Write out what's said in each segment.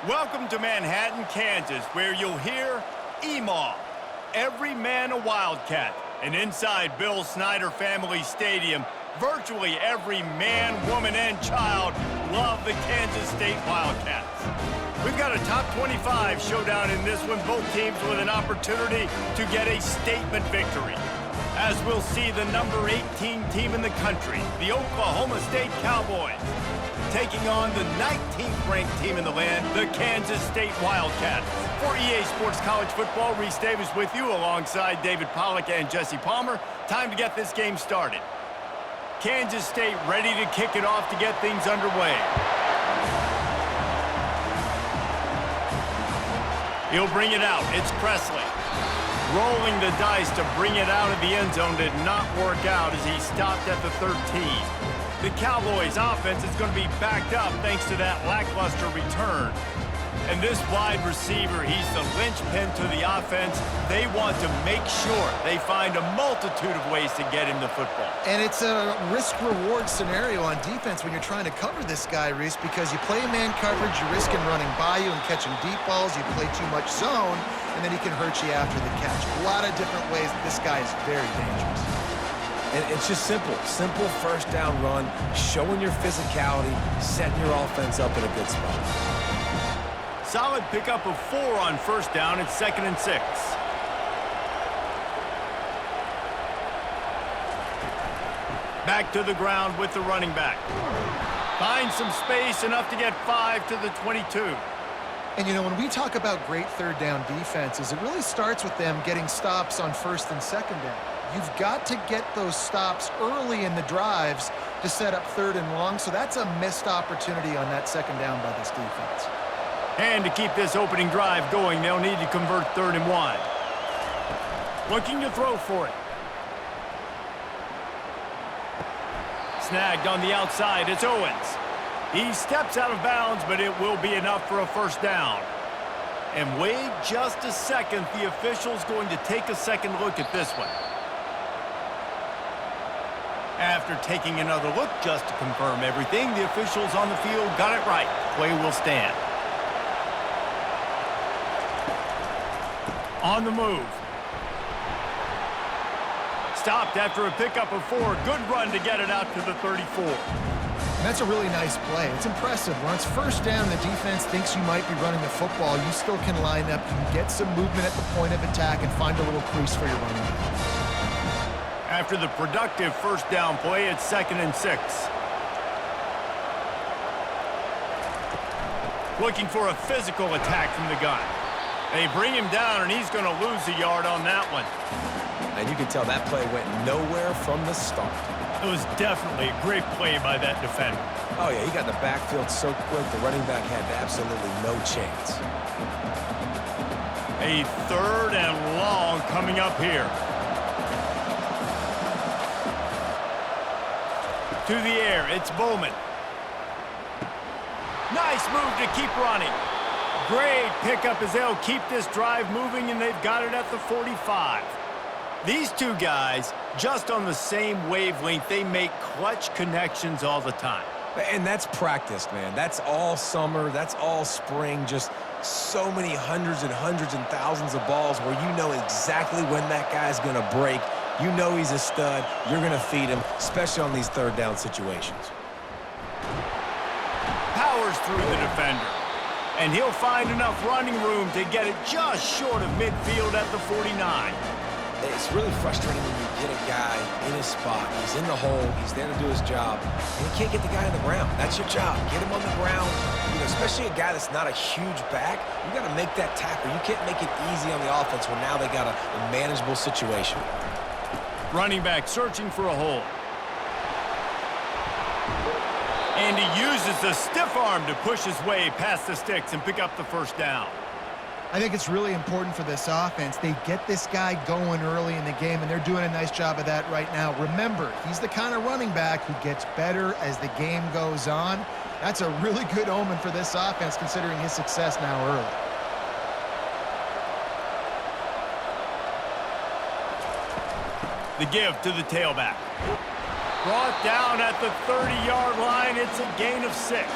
Welcome to Manhattan, Kansas, where you'll hear EMAW, every man a Wildcat. And inside Bill Snyder Family Stadium, virtually every man, woman, and child love the Kansas State Wildcats. We've got a top 25 showdown in this one, both teams with an opportunity to get a statement victory. As we'll see the number 18 team in the country, the Oklahoma State Cowboys, taking on the 19th ranked team in the land, the Kansas State Wildcats. For EA Sports College Football, Reese Davis with you alongside David Pollack and Jesse Palmer. Time to get this game started. Kansas State ready to kick it off to get things underway. He'll bring it out. It's Presley. Rolling the dice to bring it out of the end zone did not work out as he stopped at the 13. The Cowboys offense is going to be backed up thanks to that lackluster return. And this wide receiver, he's the linchpin to the offense. They want to make sure they find a multitude of ways to get him the football. And it's a risk-reward scenario on defense when you're trying to cover this guy, Reese, because you play man coverage, you're risking running by you and catching deep balls. You play too much zone, and then he can hurt you after the catch. A lot of different ways. This guy is very dangerous. And it's just simple first down run, showing your physicality, setting your offense up in a good spot. Solid pickup of 4 on first down. It's 2nd and 6. Back to the ground with the running back. Finds some space, enough to get 5 to the 22. And, you know, when we talk about great third down defenses, it really starts with them getting stops on first and second down. You've got to get those stops early in the drives to set up third and long, so that's a missed opportunity on that second down by this defense. And to keep this opening drive going, they'll need to convert 3rd and 1. Looking to throw for it. Snagged on the outside, it's Owens. He steps out of bounds, but it will be enough for a first down. And wait just a second, the official's going to take a second look at this one. After taking another look just to confirm everything, the officials on the field got it right. Play will stand. On the move. Stopped after a pickup of 4. Good run to get it out to the 34. And that's a really nice play. It's impressive. When it's first down, the defense thinks you might be running the football. You still can line up. You can get some movement at the point of attack and find a little crease for your running back. After the productive first down play, it's 2nd and 6. Looking for a physical attack from the gun. They bring him down, and he's going to lose a yard on that one. And you can tell that play went nowhere from the start. It was definitely a great play by that defender. Oh, yeah, he got in the backfield so quick, the running back had absolutely no chance. A 3rd and long coming up here. To the air, it's Bowman. Nice move to keep running. Great pickup as they'll keep this drive moving, and they've got it at the 45. These two guys, just on the same wavelength, they make clutch connections all the time. And that's practice, man. That's all summer. That's all spring. Just so many hundreds and thousands of balls where you know exactly when that guy's going to break. You know he's a stud. You're going to feed him, especially on these third down situations. Powers through the defender. And he'll find enough running room to get it just short of midfield at the 49. It's really frustrating when you get a guy in his spot. He's in the hole. He's there to do his job. And you can't get the guy on the ground. That's your job. Get him on the ground. You know, especially a guy that's not a huge back. You got to make that tackle. You can't make it easy on the offense when now they got a manageable situation. Running back searching for a hole. And he uses the stiff arm to push his way past the sticks and pick up the first down. I think it's really important for this offense. They get this guy going early in the game, and they're doing a nice job of that right now. Remember, he's the kind of running back who gets better as the game goes on. That's a really good omen for this offense, considering his success now early. The give to the tailback. Brought down at the 30-yard line. It's a gain of 6.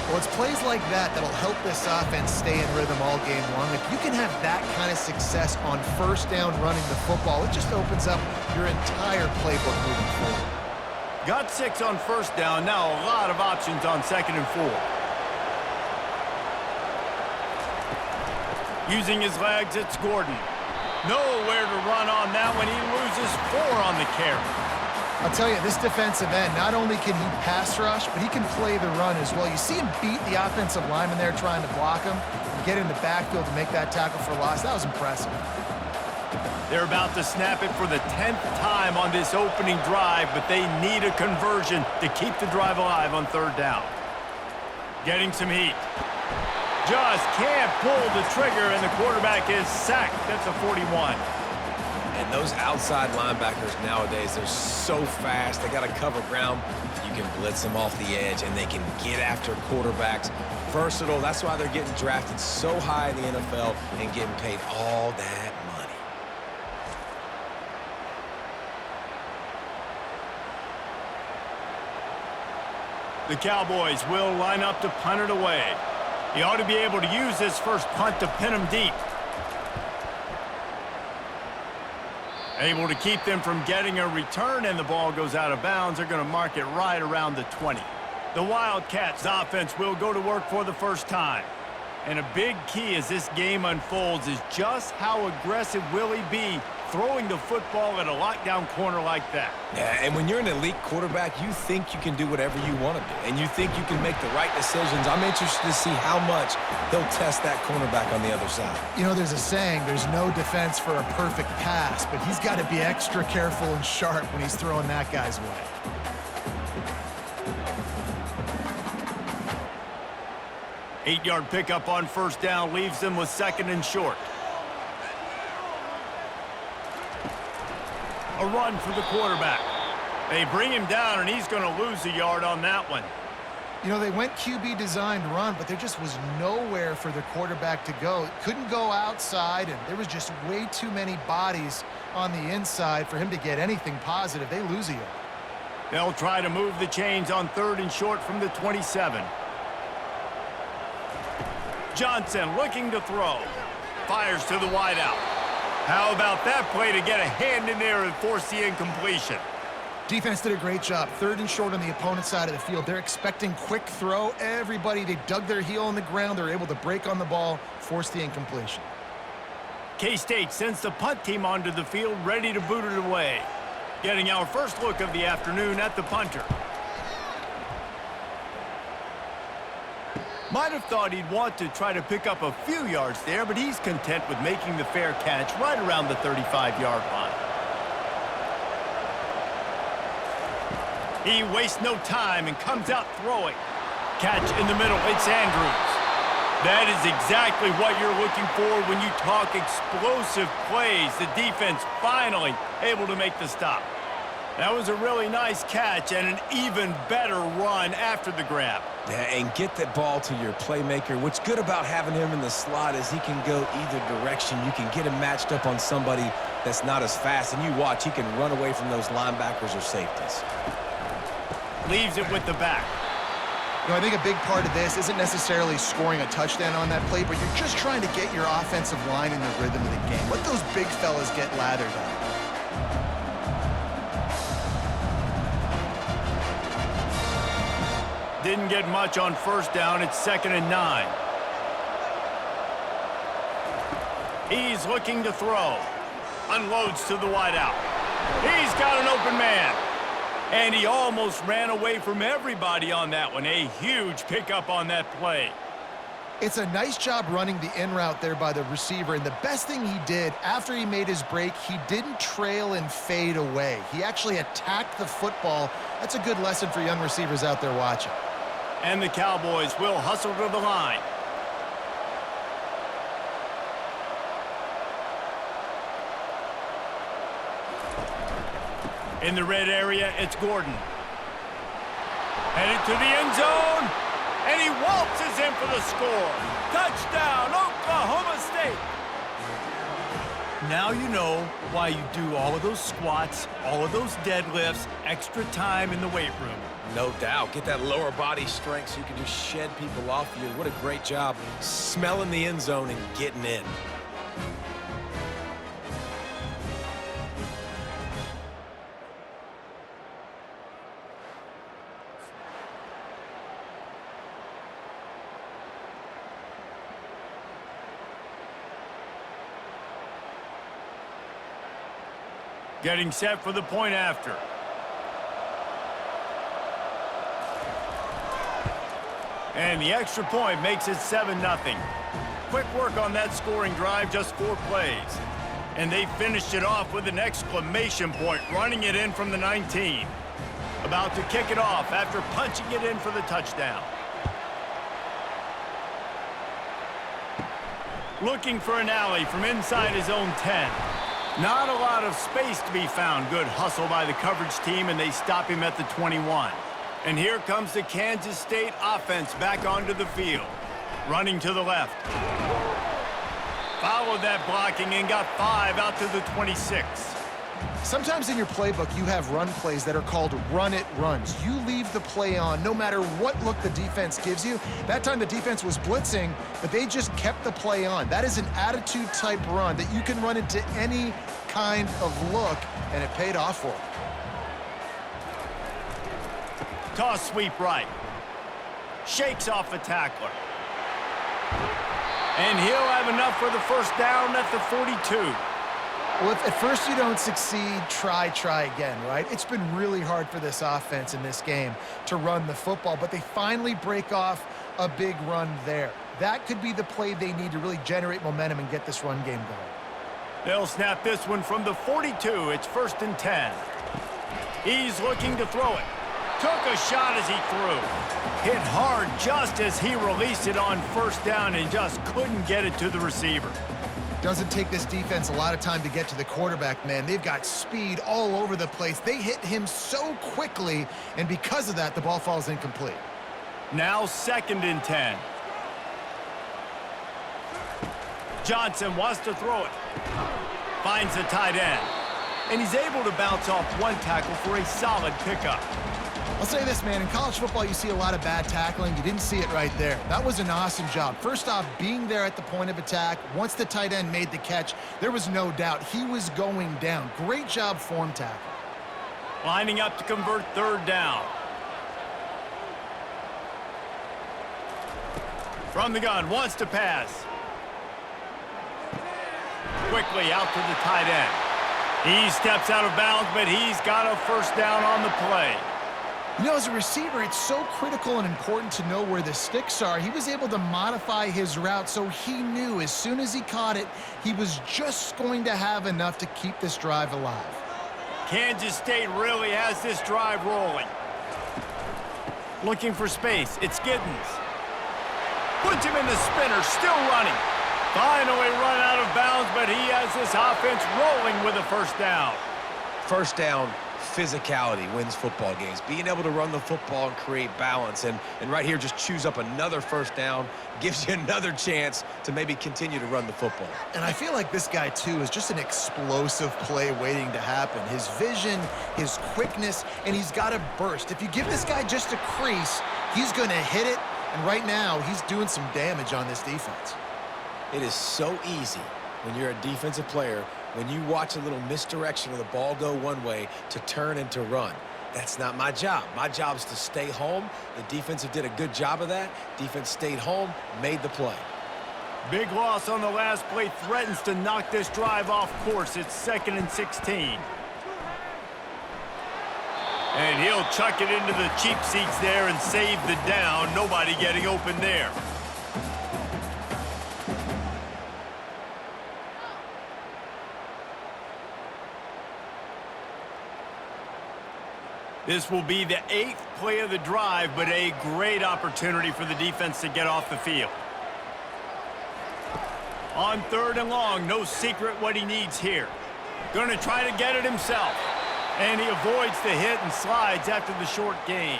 Well, it's plays like that that'll help this offense stay in rhythm all game long. If you can have that kind of success on first down running the football, it just opens up your entire playbook moving forward. Got 6 on first down. Now a lot of options on 2nd and 4. Using his legs, it's Gordon. Nowhere to run on that one. He loses 4 on the carry. I'll tell you, this defensive end, not only can he pass rush, but he can play the run as well. You see him beat the offensive lineman there trying to block him and get in the backfield to make that tackle for loss. That was impressive. They're about to snap it for the 10th time on this opening drive, but they need a conversion to keep the drive alive on 3rd down. Getting some heat. Just can't pull the trigger, and the quarterback is sacked. That's a 41. And those outside linebackers nowadays, they're so fast. They got to cover ground. You can blitz them off the edge, and they can get after quarterbacks. Versatile. That's why they're getting drafted so high in the NFL and getting paid all that money. The Cowboys will line up to punt it away. He ought to be able to use this first punt to pin him deep. Able to keep them from getting a return, and the ball goes out of bounds. They're going to mark it right around the 20. The Wildcats offense will go to work for the first time. And a big key as this game unfolds is just how aggressive will he be throwing the football at a lockdown corner like that. Yeah, and when you're an elite quarterback, you think you can do whatever you want to do, and you think you can make the right decisions. I'm interested to see how much he'll test that cornerback on the other side. You know, there's a saying, there's no defense for a perfect pass, but he's got to be extra careful and sharp when he's throwing that guy's way. Eight-yard pickup on first down leaves them with 2nd and short. A run for the quarterback. They bring him down, and he's going to lose a yard on that one. You know, they went QB designed run, but there just was nowhere for the quarterback to go. Couldn't go outside, and there was just way too many bodies on the inside for him to get anything positive. They lose a yard. They'll try to move the chains on 3rd and short from the 27. Johnson looking to throw. Fires to the wideout. How about that play to get a hand in there and force the incompletion? Defense did a great job. 3rd and short on the opponent's side of the field. They're expecting quick throw. Everybody, they dug their heel on the ground. They're able to break on the ball, force the incompletion. K-State sends the punt team onto the field, ready to boot it away. Getting our first look of the afternoon at the punter. Might have thought he'd want to try to pick up a few yards there, but he's content with making the fair catch right around the 35-yard line. He wastes no time and comes out throwing. Catch in the middle, it's Andrews. That is exactly what you're looking for when you talk explosive plays. The defense finally able to make the stop. That was a really nice catch and an even better run after the grab. Yeah, and get that ball to your playmaker. What's good about having him in the slot is he can go either direction. You can get him matched up on somebody that's not as fast, and you watch, he can run away from those linebackers or safeties. Leaves it with the back. You know, I think a big part of this isn't necessarily scoring a touchdown on that play, but you're just trying to get your offensive line in the rhythm of the game. Let those big fellas get lathered up. Didn't get much on first down. It's 2nd and 9. He's looking to throw. Unloads to the wideout. He's got an open man. And he almost ran away from everybody on that one. A huge pickup on that play. It's a nice job running the in route there by the receiver, and the best thing he did after he made his break, he didn't trail and fade away. He actually attacked the football. That's a good lesson for young receivers out there watching. And the Cowboys will hustle to the line. In the red area, it's Gordon. Headed to the end zone, and he waltzes in for the score. Touchdown, Oklahoma State. Now you know why you do all of those squats, all of those deadlifts, extra time in the weight room. No doubt. Get that lower body strength so you can just shed people off you. What a great job smelling the end zone and getting in. Getting set for the point after. And the extra point makes it 7-0. Quick work on that scoring drive, just 4 plays. And they finished it off with an exclamation point, running it in from the 19. About to kick it off after punching it in for the touchdown. Looking for an alley from inside his own 10. Not a lot of space to be found. Good hustle by the coverage team, and they stop him at the 21. And here comes the Kansas State offense back onto the field. Running to the left. Followed that blocking and got 5 out to the 26. Sometimes in your playbook, you have run plays that are called run-it runs. You leave the play on no matter what look the defense gives you. That time the defense was blitzing, but they just kept the play on. That is an attitude-type run that you can run into any kind of look, and it paid off for them. Toss sweep right. Shakes off a tackler. And he'll have enough for the first down at the 42. Well, if at first you don't succeed, try again, right? It's been really hard for this offense in this game to run the football, but they finally break off a big run there. That could be the play they need to really generate momentum and get this run game going. They'll snap this one from the 42. It's 1st and 10. He's looking to throw it. Took a shot as he threw. Hit hard just as he released it on 1st down and just couldn't get it to the receiver. Doesn't take this defense a lot of time to get to the quarterback, man. They've got speed all over the place. They hit him so quickly, and because of that, the ball falls incomplete. Now 2nd and 10. Johnson wants to throw it. Finds the tight end. And he's able to bounce off one tackle for a solid pickup. I'll say this, man. In college football, you see a lot of bad tackling. You didn't see it right there. That was an awesome job. First off, being there at the point of attack. Once the tight end made the catch, there was no doubt he was going down. Great job form tackle. Lining up to convert 3rd down. From the gun, wants to pass. Quickly out to the tight end. He steps out of bounds, but he's got a 1st down on the play. You know, as a receiver, it's so critical and important to know where the sticks are. He was able to modify his route so he knew as soon as he caught it, he was just going to have enough to keep this drive alive. Kansas State really has this drive rolling. Looking for space. It's Giddens. Puts him in the spinner, still running. Finally run out of bounds, but he has this offense rolling with a 1st down. 1st down, physicality wins football games. Being able to run the football and create balance. And right here, just choose up another 1st down, gives you another chance to maybe continue to run the football. And I feel like this guy, too, is just an explosive play waiting to happen. His vision, his quickness, and he's got a burst. If you give this guy just a crease, he's going to hit it. And right now, he's doing some damage on this defense. It is so easy when you're a defensive player, when you watch a little misdirection of the ball go one way, to turn and to run. That's not my job. My job is to stay home. The defensive did a good job of that. Defense stayed home, made the play. Big loss on the last play, threatens to knock this drive off course. It's 2nd and 16. And he'll chuck it into the cheap seats there and save the down. Nobody getting open there. This will be the 8th play of the drive, but a great opportunity for the defense to get off the field. On 3rd and long, no secret what he needs here. Going to try to get it himself. And he avoids the hit and slides after the short gain.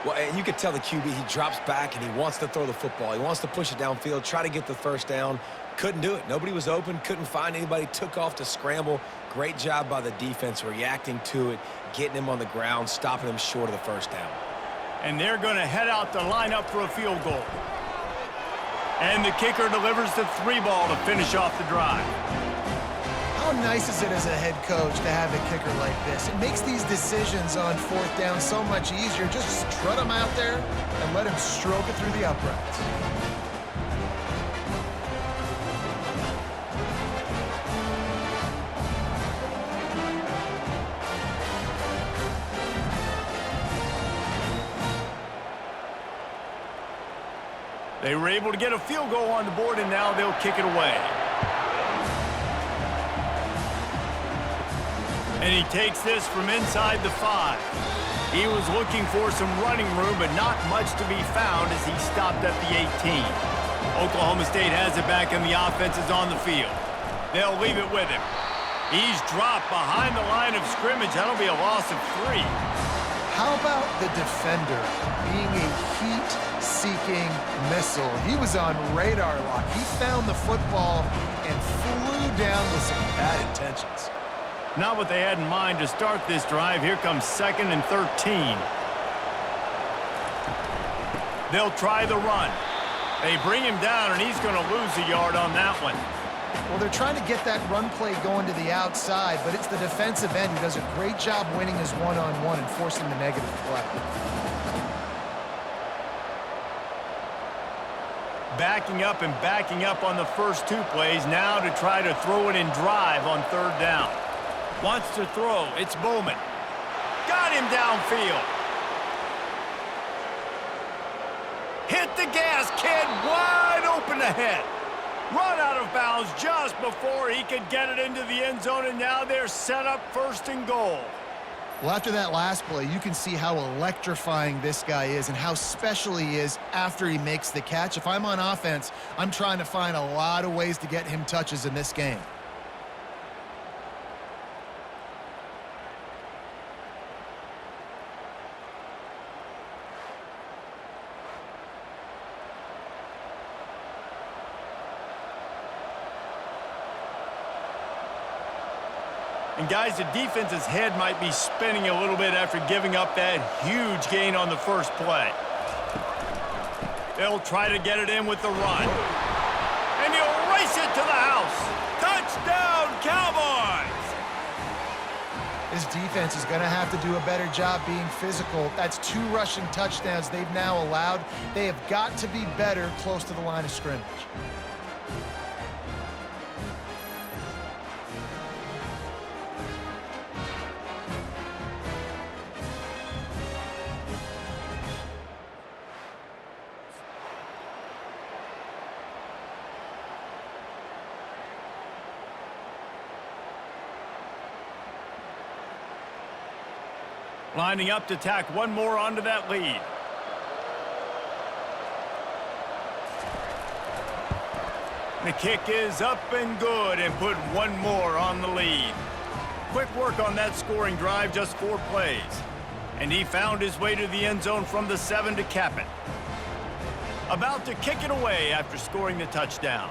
Well, and you could tell the QB, he drops back and he wants to throw the football. He wants to push it downfield, try to get the 1st down. couldn't do it. Nobody was open, couldn't find anybody, took off to scramble. Great job by the defense reacting to it, getting him on the ground, stopping him short of the first down. And they're going to head out to line up for a field goal. And the kicker delivers the 3-ball to finish off the drive. How nice is it as a head coach to have a kicker like this? It makes these decisions on 4th down so much easier. Just strut him out there and let him stroke it through the uprights. They were able to get a field goal on the board, and now they'll kick it away. And he takes this from inside the 5. He was looking for some running room, but not much to be found as he stopped at the 18. Oklahoma State has it back, and the offense is on the field. They'll leave it with him. He's dropped behind the line of scrimmage. That'll be a loss of 3. How about the defender being a heat-seeking missile? He was on radar lock. He found the football and flew down with some bad intentions. Not what they had in mind to start this drive. Here comes 2nd and 13. They'll try the run. They bring him down, and he's going to lose a yard on that one. Well, they're trying to get that run play going to the outside, but it's the defensive end who does a great job winning his one-on-one and forcing the negative play. Backing up on the first 2 plays now to try to throw it in drive on 3rd down. Wants to throw. It's Bowman. Got him downfield. Hit the gas, kid. Wide open ahead. Run out of bounds just before he could get it into the end zone, and now they're set up 1st and goal. Well, after that last play, you can see how electrifying this guy is and how special he is after he makes the catch. If I'm on offense, I'm trying to find a lot of ways to get him touches in this game. And guys, the defense's head might be spinning a little bit after giving up that huge gain on the first play. They'll try to get it in with the run. And he'll race it to the house. Touchdown, Cowboys! This defense is going to have to do a better job being physical. That's 2 rushing touchdowns they've now allowed. They have got to be better close to the line of scrimmage. Lining up to tack one more onto that lead. The kick is up and good, and put one more on the lead. Quick work on that scoring drive, just 4 plays. And he found his way to the end zone from the 7 to cap it. About to kick it away after scoring the touchdown.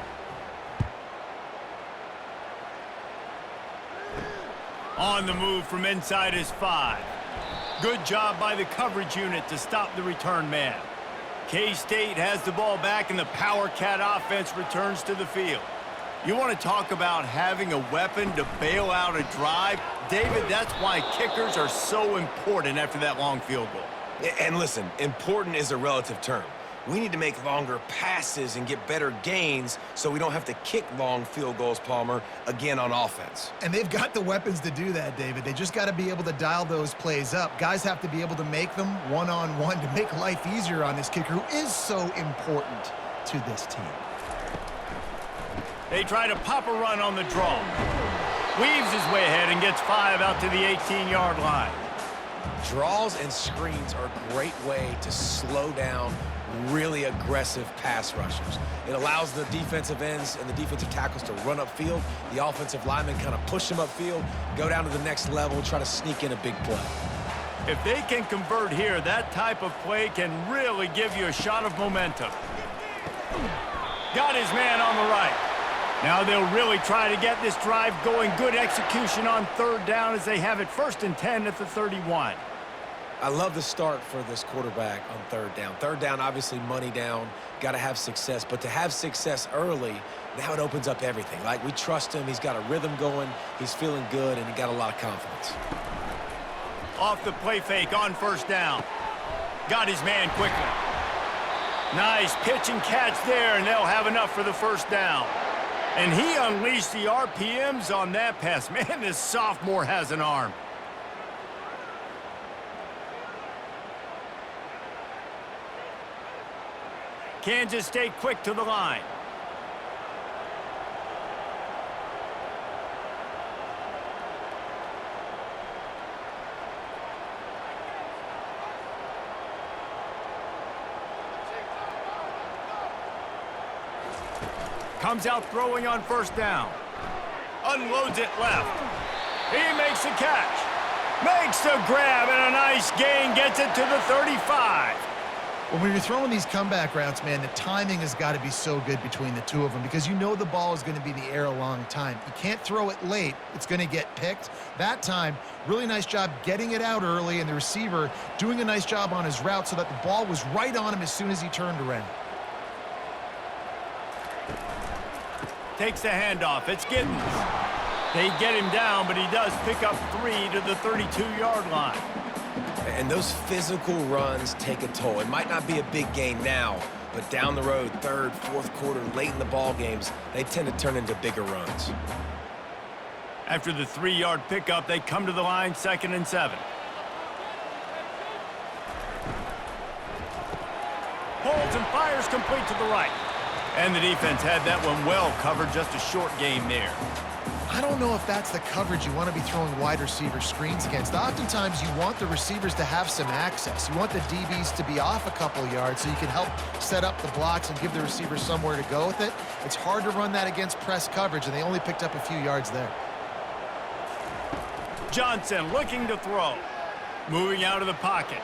On the move from inside his 5. Good job by the coverage unit to stop the return man. K-State has the ball back, and the Power Cat offense returns to the field. You want to talk about having a weapon to bail out a drive? David, that's why kickers are so important after that long field goal. And listen, important is a relative term. We need to make longer passes and get better gains so we don't have to kick long field goals, Palmer, again on offense. And they've got the weapons to do that, David. They just got to be able to dial those plays up. Guys have to be able to make them one-on-one to make life easier on this kicker who is so important to this team. They try to pop a run on the draw. Weaves his way ahead and gets 5 out to the 18-yard line. Draws and screens are a great way to slow down really aggressive pass rushers. It allows the defensive ends and the defensive tackles to run upfield. The offensive linemen kind of push them upfield, go down to the next level, try to sneak in a big play. If they can convert here, that type of play can really give you a shot of momentum. Got his man on the right. Now they'll really try to get this drive going. Good execution on third down as they have it 1st and 10 at the 31. I love the start for this quarterback on third down. Third down, obviously money down, got to have success. But to have success early, now it opens up everything. Like, we trust him. He's got a rhythm going. He's feeling good, and he got a lot of confidence. Off the play fake on 1st down. Got his man quickly. Nice pitch and catch there, and they'll have enough for the 1st down. And he unleashed the RPMs on that pass. Man, this sophomore has an arm. Kansas stay quick to the line. Comes out throwing on 1st down. Unloads it left. He makes the catch. Makes the grab and a nice gain. Gets it to the 35. Well, when you're throwing these comeback routes, man, the timing has got to be so good between the two of them because you know the ball is going to be in the air a long time. You can't throw it late. It's going to get picked. That time, really nice job getting it out early, and the receiver doing a nice job on his route so that the ball was right on him as soon as he turned around. Takes the handoff. It's Giddens. They get him down, but he does pick up 3 to the 32-yard line. And those physical runs take a toll. It might not be a big gain now, but down the road, 3rd, 4th quarter, late in the ball games, they tend to turn into bigger runs. After the 3-yard pickup, they come to the line 2nd and 7. Holds and fires complete to the right. And the defense had that one well covered, just a short game there. I don't know if that's the coverage you want to be throwing wide receiver screens against. Oftentimes, you want the receivers to have some access. You want the DBs to be off a couple yards so you can help set up the blocks and give the receivers somewhere to go with it. It's hard to run that against press coverage, and they only picked up a few yards there. Johnson looking to throw. Moving out of the pocket.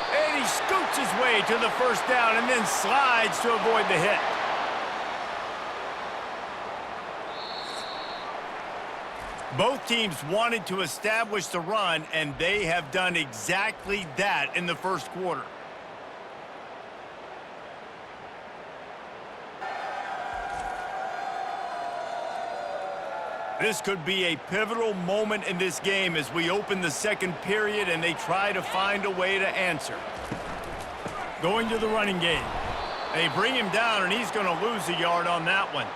And he scoots his way to the 1st down and then slides to avoid the hit. Both teams wanted to establish the run, and they have done exactly that in the 1st quarter. This could be a pivotal moment in this game as we open the 2nd period and they try to find a way to answer. Going to the running game. They bring him down, and he's going to lose a yard on that one.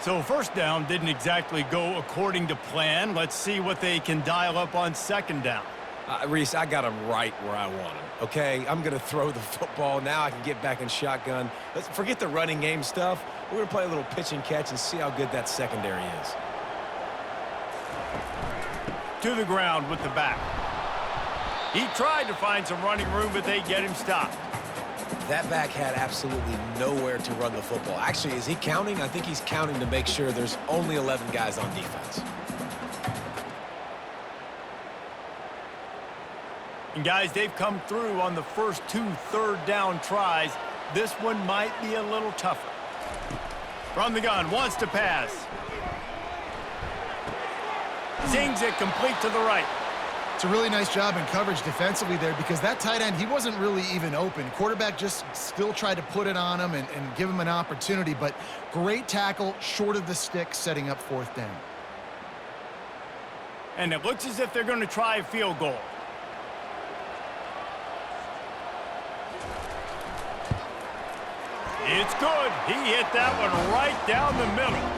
So 1st down didn't exactly go according to plan. Let's see what they can dial up on 2nd down. Reese, I got him right where I want him, okay? I'm going to throw the football. Now I can get back in shotgun. Let's forget the running game stuff. We're going to play a little pitch and catch and see how good that secondary is. To the ground with the back. He tried to find some running room, but they get him stopped. That back had absolutely nowhere to run the football. Actually, is he counting? I think he's counting to make sure there's only 11 guys on defense. And guys, they've come through on the first 2 3rd down tries. This one might be a little tougher. From the gun, wants to pass. Zings it complete to the right. It's a really nice job in coverage defensively there because that tight end, he wasn't really even open. Quarterback just still tried to put it on him and give him an opportunity, but great tackle, short of the stick, setting up 4th down. And it looks as if they're going to try a field goal. It's good. He hit that one right down the middle.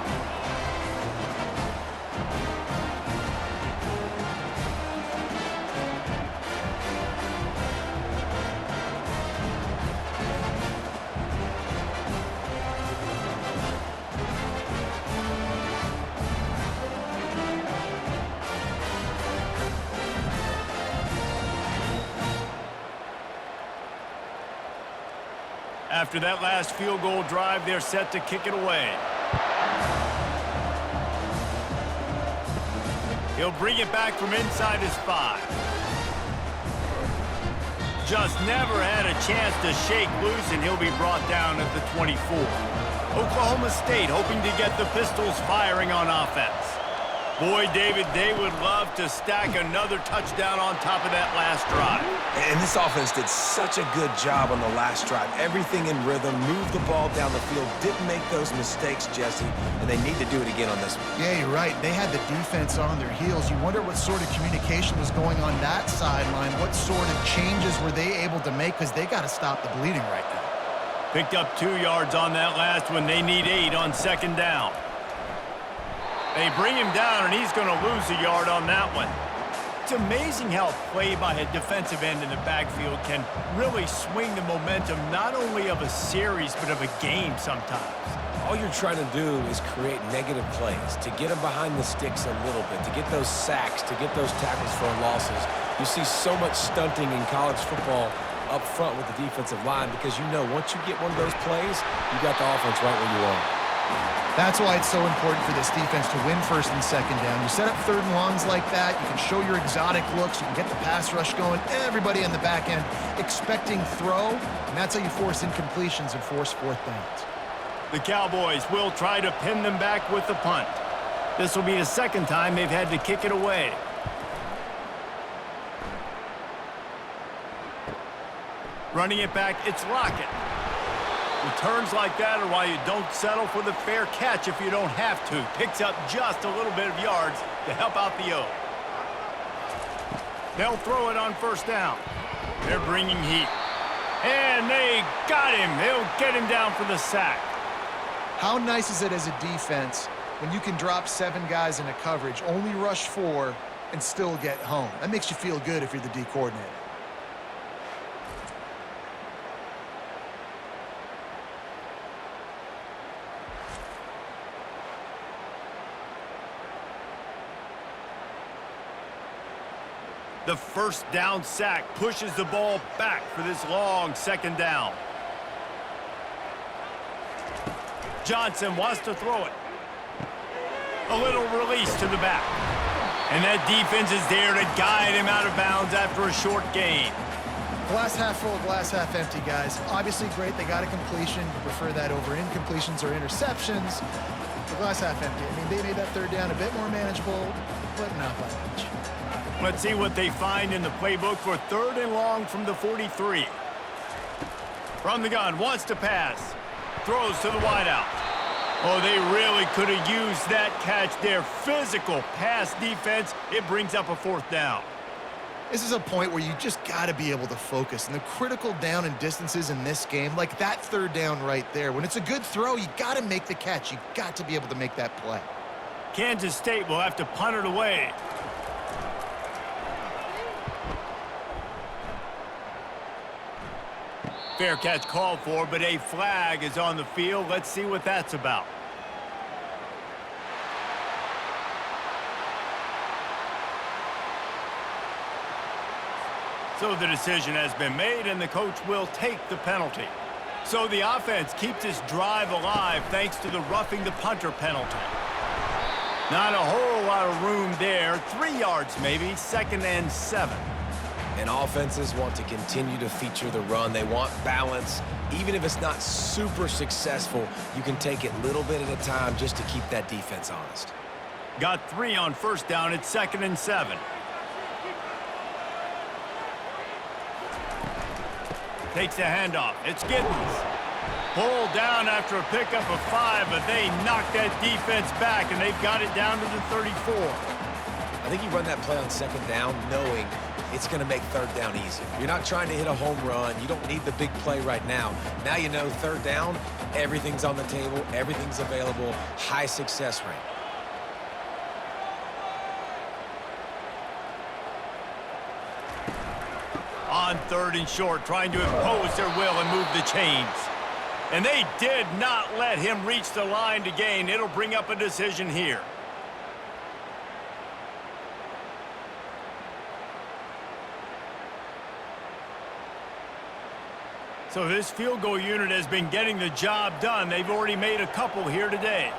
After that last field goal drive, they're set to kick it away. He'll bring it back from inside his 5. Just never had a chance to shake loose, and he'll be brought down at the 24. Oklahoma State hoping to get the Pistols firing on offense. Boy, David, they would love to stack another touchdown on top of that last drive. And this offense did such a good job on the last drive. Everything in rhythm, moved the ball down the field, didn't make those mistakes, Jesse, and they need to do it again on this one. Yeah, you're right. They had the defense on their heels. You wonder what sort of communication was going on that sideline. What sort of changes were they able to make, because they got to stop the bleeding right now. Picked up 2 yards on that last one. They need 8 on second down. They bring him down, and he's going to lose a yard on that one. It's amazing how play by a defensive end in the backfield can really swing the momentum not only of a series but of a game sometimes. All you're trying to do is create negative plays, to get them behind the sticks a little bit, to get those sacks, to get those tackles for losses. You see so much stunting in college football up front with the defensive line, because you know once you get one of those plays, you got the offense right where you are. That's why it's so important for this defense to win first and second down. You set up third and longs like that, you can show your exotic looks, you can get the pass rush going, everybody on the back end expecting throw, and that's how you force incompletions and force fourth downs. The Cowboys will try to pin them back with the punt. This will be the second time they've had to kick it away. Running it back, it's Lockett. Returns like that are why you don't settle for the fair catch if you don't have to. Picks up just a little bit of yards to help out the O. They'll throw it on first down. They're bringing heat. And they got him. They'll get him down for the sack. How nice is it as a defense when you can drop 7 guys into coverage, only rush 4, and still get home? That makes you feel good if you're the D coordinator. The first down sack pushes the ball back for this long second down. Johnson wants to throw it. A little release to the back. And that defense is there to guide him out of bounds after a short gain. Glass half full, glass half empty, guys. Obviously great, they got a completion. You prefer that over incompletions or interceptions. The glass half empty. I mean, they made that third down a bit more manageable, but not by much. Let's see what they find in the playbook for third and long from the 43. From the gun, wants to pass. Throws to the wideout. Oh, they really could have used that catch there. Physical pass defense. It brings up a fourth down. This is a point where you just got to be able to focus. And the critical down and distances in this game, like that third down right there, when it's a good throw, you got to make the catch. You got to be able to make that play. Kansas State will have to punt it away. Fair catch called for, but a flag is on the field. Let's see what that's about. So the decision has been made, and the coach will take the penalty. So the offense keeps this drive alive thanks to the roughing the punter penalty. Not a whole lot of room there. 3 yards maybe, second and 7. And offenses want to continue to feature the run. They want balance. Even if it's not super successful, you can take it little bit at a time just to keep that defense honest. Got 3 on first down. It's second and 7. Takes the handoff. It's Giddens. Pulled down after a pickup of 5, but they knocked that defense back, and they've got it down to the 34. I think you run that play on second down knowing it's going to make third down easier. You're not trying to hit a home run. You don't need the big play right now. Now you know third down, everything's on the table, everything's available, high success rate. On third and short, trying to impose their will and move the chains. And they did not let him reach the line to gain. It'll bring up a decision here. So this field goal unit has been getting the job done. They've already made a couple here today.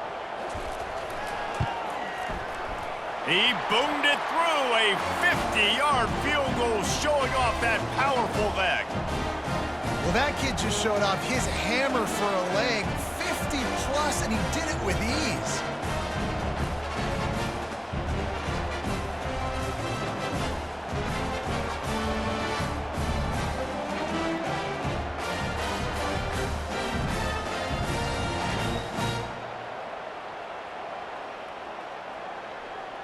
He boomed it through, a 50-yard field goal showing off that powerful leg. Well, that kid just showed off his hammer for a leg. 50+, and he did it with ease.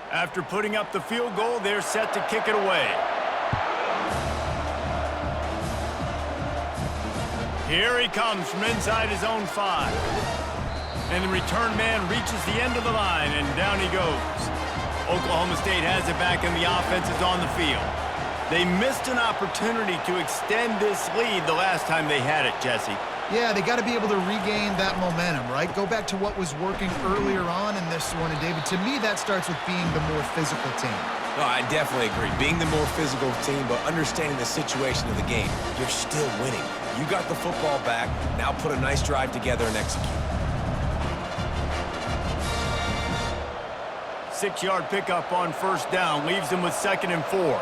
After putting up the field goal, they're set to kick it away. Here he comes from inside his own 5. And the return man reaches the end of the line, and down he goes. Oklahoma State has it back, and the offense is on the field. They missed an opportunity to extend this lead the last time they had it, Jesse. Yeah, they got to be able to regain that momentum, right? Go back to what was working earlier on in this one. And, David, to me, that starts with being the more physical team. No, I definitely agree. Being the more physical team, but understanding the situation of the game. You're still winning. You got the football back. Now put a nice drive together and execute. 6-yard pickup on first down leaves them with 2nd and 4.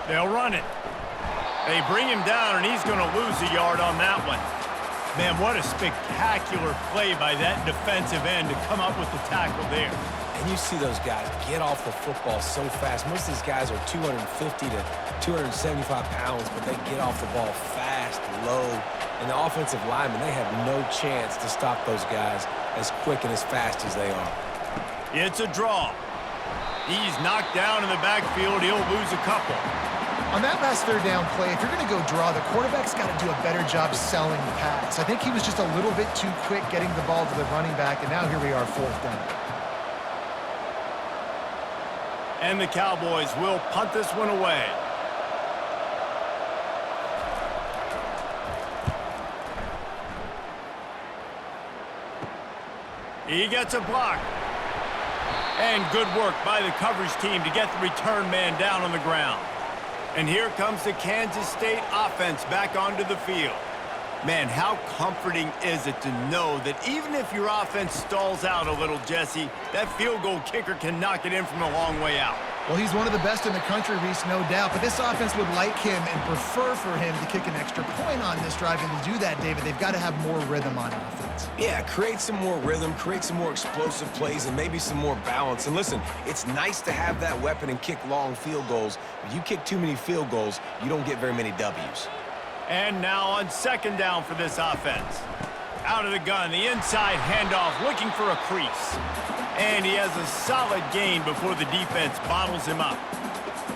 They'll run it. They bring him down, and he's going to lose a yard on that one. Man, what a spectacular play by that defensive end to come up with the tackle there. And you see those guys get off the football so fast. Most of these guys are 250 to 275 pounds, but they get off the ball fast, low. And the offensive linemen, they have no chance to stop those guys as quick and as fast as they are. It's a draw. He's knocked down in the backfield. He'll lose a couple. On that last third down play, if you're going to go draw, the quarterback's got to do a better job selling the pass. I think he was just a little bit too quick getting the ball to the running back, and now here we are, 4th down. And the Cowboys will punt this one away. He gets a block. And good work by the coverage team to get the return man down on the ground. And here comes the Kansas State offense back onto the field. Man, how comforting is it to know that even if your offense stalls out a little, Jesse, that field goal kicker can knock it in from a long way out. Well, he's one of the best in the country, Reese, no doubt. But this offense would like him and prefer for him to kick an extra point on this drive. And to do that, David, they've got to have more rhythm on offense. Yeah, create some more rhythm, create some more explosive plays, and maybe some more balance. And listen, it's nice to have that weapon and kick long field goals. If you kick too many field goals, you don't get very many W's. And now on 2nd down for this offense. Out of the gun, the inside handoff, looking for a crease. And he has a solid gain before the defense bottles him up.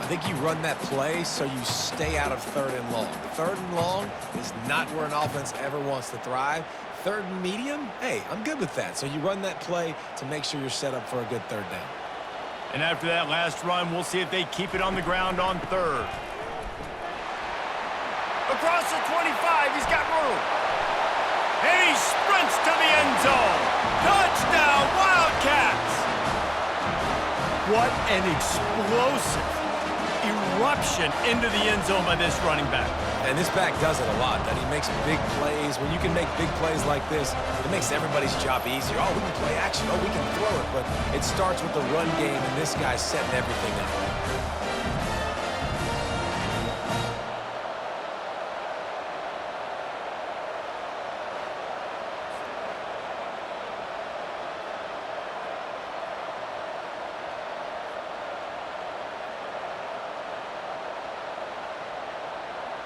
I think you run that play so you stay out of 3rd and long. 3rd and long is not where an offense ever wants to thrive. 3rd and medium, hey, I'm good with that. So you run that play to make sure you're set up for a good 3rd down. And after that last run, we'll see if they keep it on the ground on 3rd. Across the 25, he's got room. And he sprints to the end zone. Touchdown, Wildcats! What an explosive eruption into the end zone by this running back. And this back does it a lot. That he makes big plays. When you can make big plays like this, it makes everybody's job easier. Oh, we can play action. Oh, we can throw it. But it starts with the run game, and this guy's setting everything up.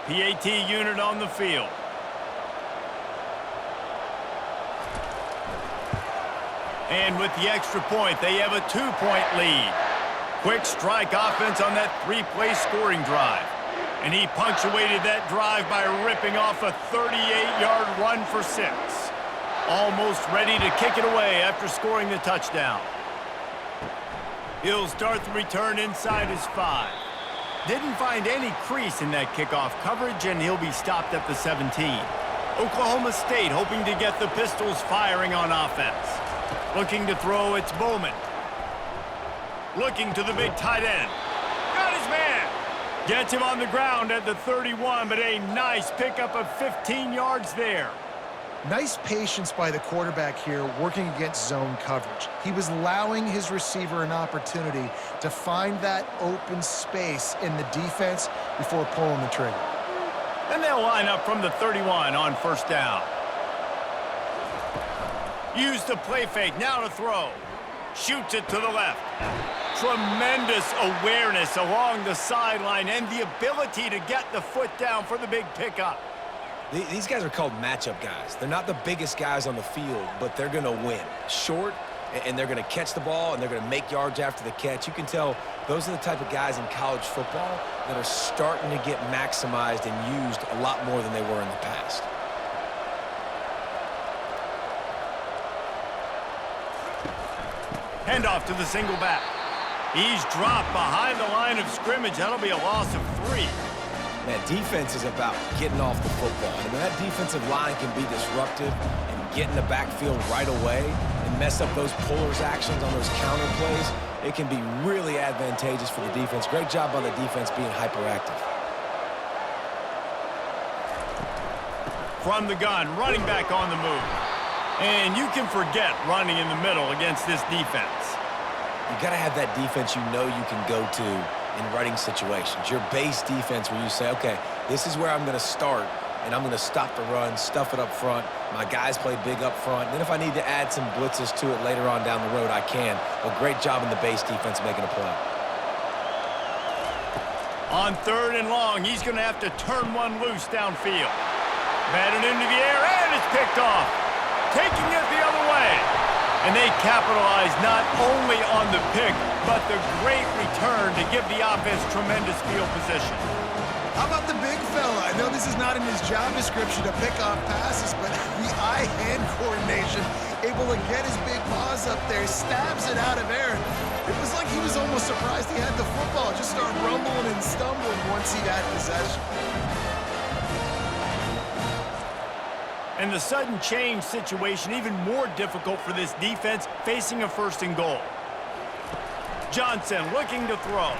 PAT unit on the field. And with the extra point, they have a 2-point lead. Quick strike offense on that 3-play scoring drive. And he punctuated that drive by ripping off a 38-yard run for 6. Almost ready to kick it away after scoring the touchdown. He'll start the return inside his 5. Didn't find any crease in that kickoff coverage, and he'll be stopped at the 17. Oklahoma State hoping to get the Pistols firing on offense. Looking to throw, it's Bowman. Looking to the big tight end. Got his man. Gets him on the ground at the 31, but a nice pickup of 15 yards there. Nice patience by the quarterback here working against zone coverage. He was allowing his receiver an opportunity to find that open space in the defense before pulling the trigger. And they'll line up from the 31 on first down. Use the play fake, now to throw. Shoots it to the left. Tremendous awareness along the sideline and the ability to get the foot down for the big pickup. These guys are called matchup guys. They're not the biggest guys on the field, but they're going to win. Short, and they're going to catch the ball, and they're going to make yards after the catch. You can tell those are the type of guys in college football that are starting to get maximized and used a lot more than they were in the past. Handoff to the single back. He's dropped behind the line of scrimmage. That'll be a loss of 3. Man, defense is about getting off the football. I mean, that defensive line can be disruptive and get in the backfield right away and mess up those pullers actions on those counter plays. It can be really advantageous for the defense. Great job by the defense being hyperactive. From the gun, running back on the move. And you can forget running in the middle against this defense. You got to have that defense you know you can go to in running situations. Your base defense where you say, okay, this is where I'm going to start, and I'm going to stop the run, stuff it up front. My guys play big up front. And then if I need to add some blitzes to it later on down the road, I can. But great job in the base defense making a play. On 3rd and long, he's going to have to turn one loose downfield. Batted into the air, and it's picked off. Taking it the other way. And they capitalize not only on the pick, but the great return to give the offense tremendous field position. How about the big fella? I know this is not in his job description to pick off passes, but the eye-hand coordination, able to get his big paws up there, stabs it out of air. It was like he was almost surprised he had the football. Just started rumbling and stumbling once he had possession. And the sudden change situation even more difficult for this defense facing a 1st and goal. Johnson looking to throw.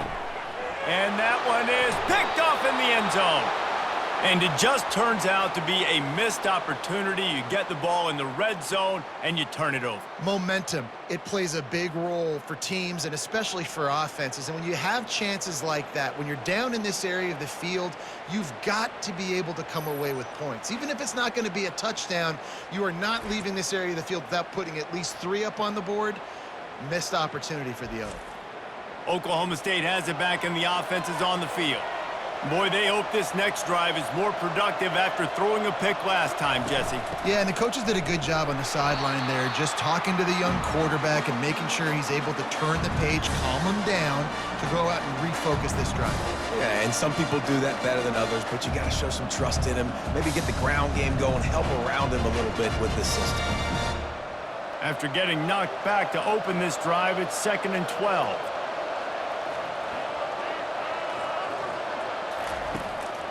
And that one is picked off in the end zone. And it just turns out to be a missed opportunity. You get the ball in the red zone and you turn it over. Momentum. It plays a big role for teams and especially for offenses. And when you have chances like that, when you're down in this area of the field, you've got to be able to come away with points. Even if it's not going to be a touchdown, you are not leaving this area of the field without putting at least 3 up on the board. Missed opportunity for the other. Oklahoma State has it back and the offense is on the field. Boy, they hope this next drive is more productive after throwing a pick last time, Jesse. Yeah, and the coaches did a good job on the sideline there, just talking to the young quarterback and making sure he's able to turn the page, calm him down to go out and refocus this drive. Yeah, and some people do that better than others, but you got to show some trust in him. Maybe get the ground game going, help around him a little bit with this system. After getting knocked back to open this drive, it's 2nd and 12.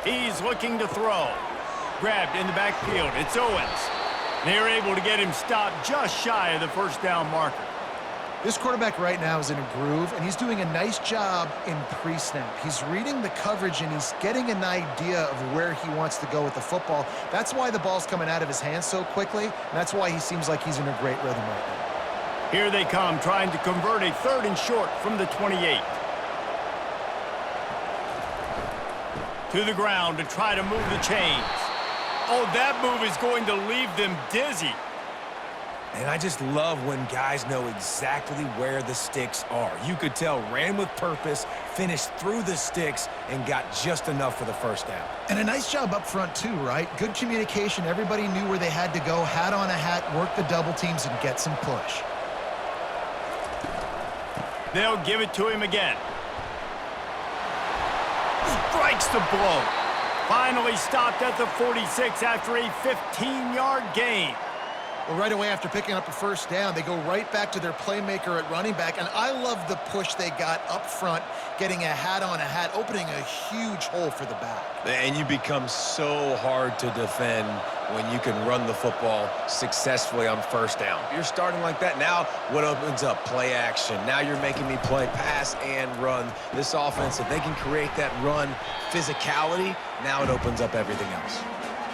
He's looking to throw. Grabbed in the backfield. It's Owens. They're able to get him stopped just shy of the 1st down marker. This quarterback right now is in a groove, and he's doing a nice job in pre-snap. He's reading the coverage, and he's getting an idea of where he wants to go with the football. That's why the ball's coming out of his hands so quickly, and that's why he seems like he's in a great rhythm right now. Here they come, trying to convert a 3rd and short from the 28. To the ground to try to move the chains. Oh, that move is going to leave them dizzy. And I just love when guys know exactly where the sticks are. You could tell, ran with purpose, finished through the sticks, and got just enough for the 1st down. And a nice job up front too, right? Good communication. Everybody knew where they had to go, hat on a hat, work the double teams, and get some push. They'll give it to him again. Strikes the blow. Finally stopped at the 46 after a 15-yard gain. Well, right away after picking up a 1st down, they go right back to their playmaker at running back, and I love the push they got up front, getting a hat on a hat, opening a huge hole for the back. And you become so hard to defend when you can run the football successfully on 1st down. You're starting like that. Now what opens up? Play action. Now you're making me play pass and run. This offense, if they can create that run physicality, now it opens up everything else.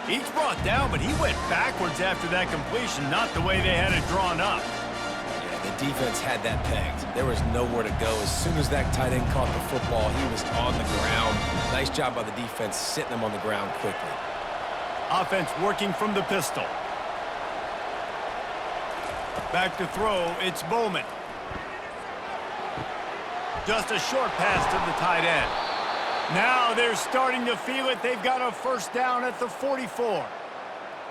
He's brought down, but he went backwards after that completion, not the way they had it drawn up. Yeah, the defense had that pegged. There was nowhere to go. As soon as that tight end caught the football, he was on the ground. Nice job by the defense sitting him on the ground quickly. Offense working from the pistol. Back to throw, it's Bowman. Just a short pass to the tight end. Now they're starting to feel it. They've got a first down at the 44.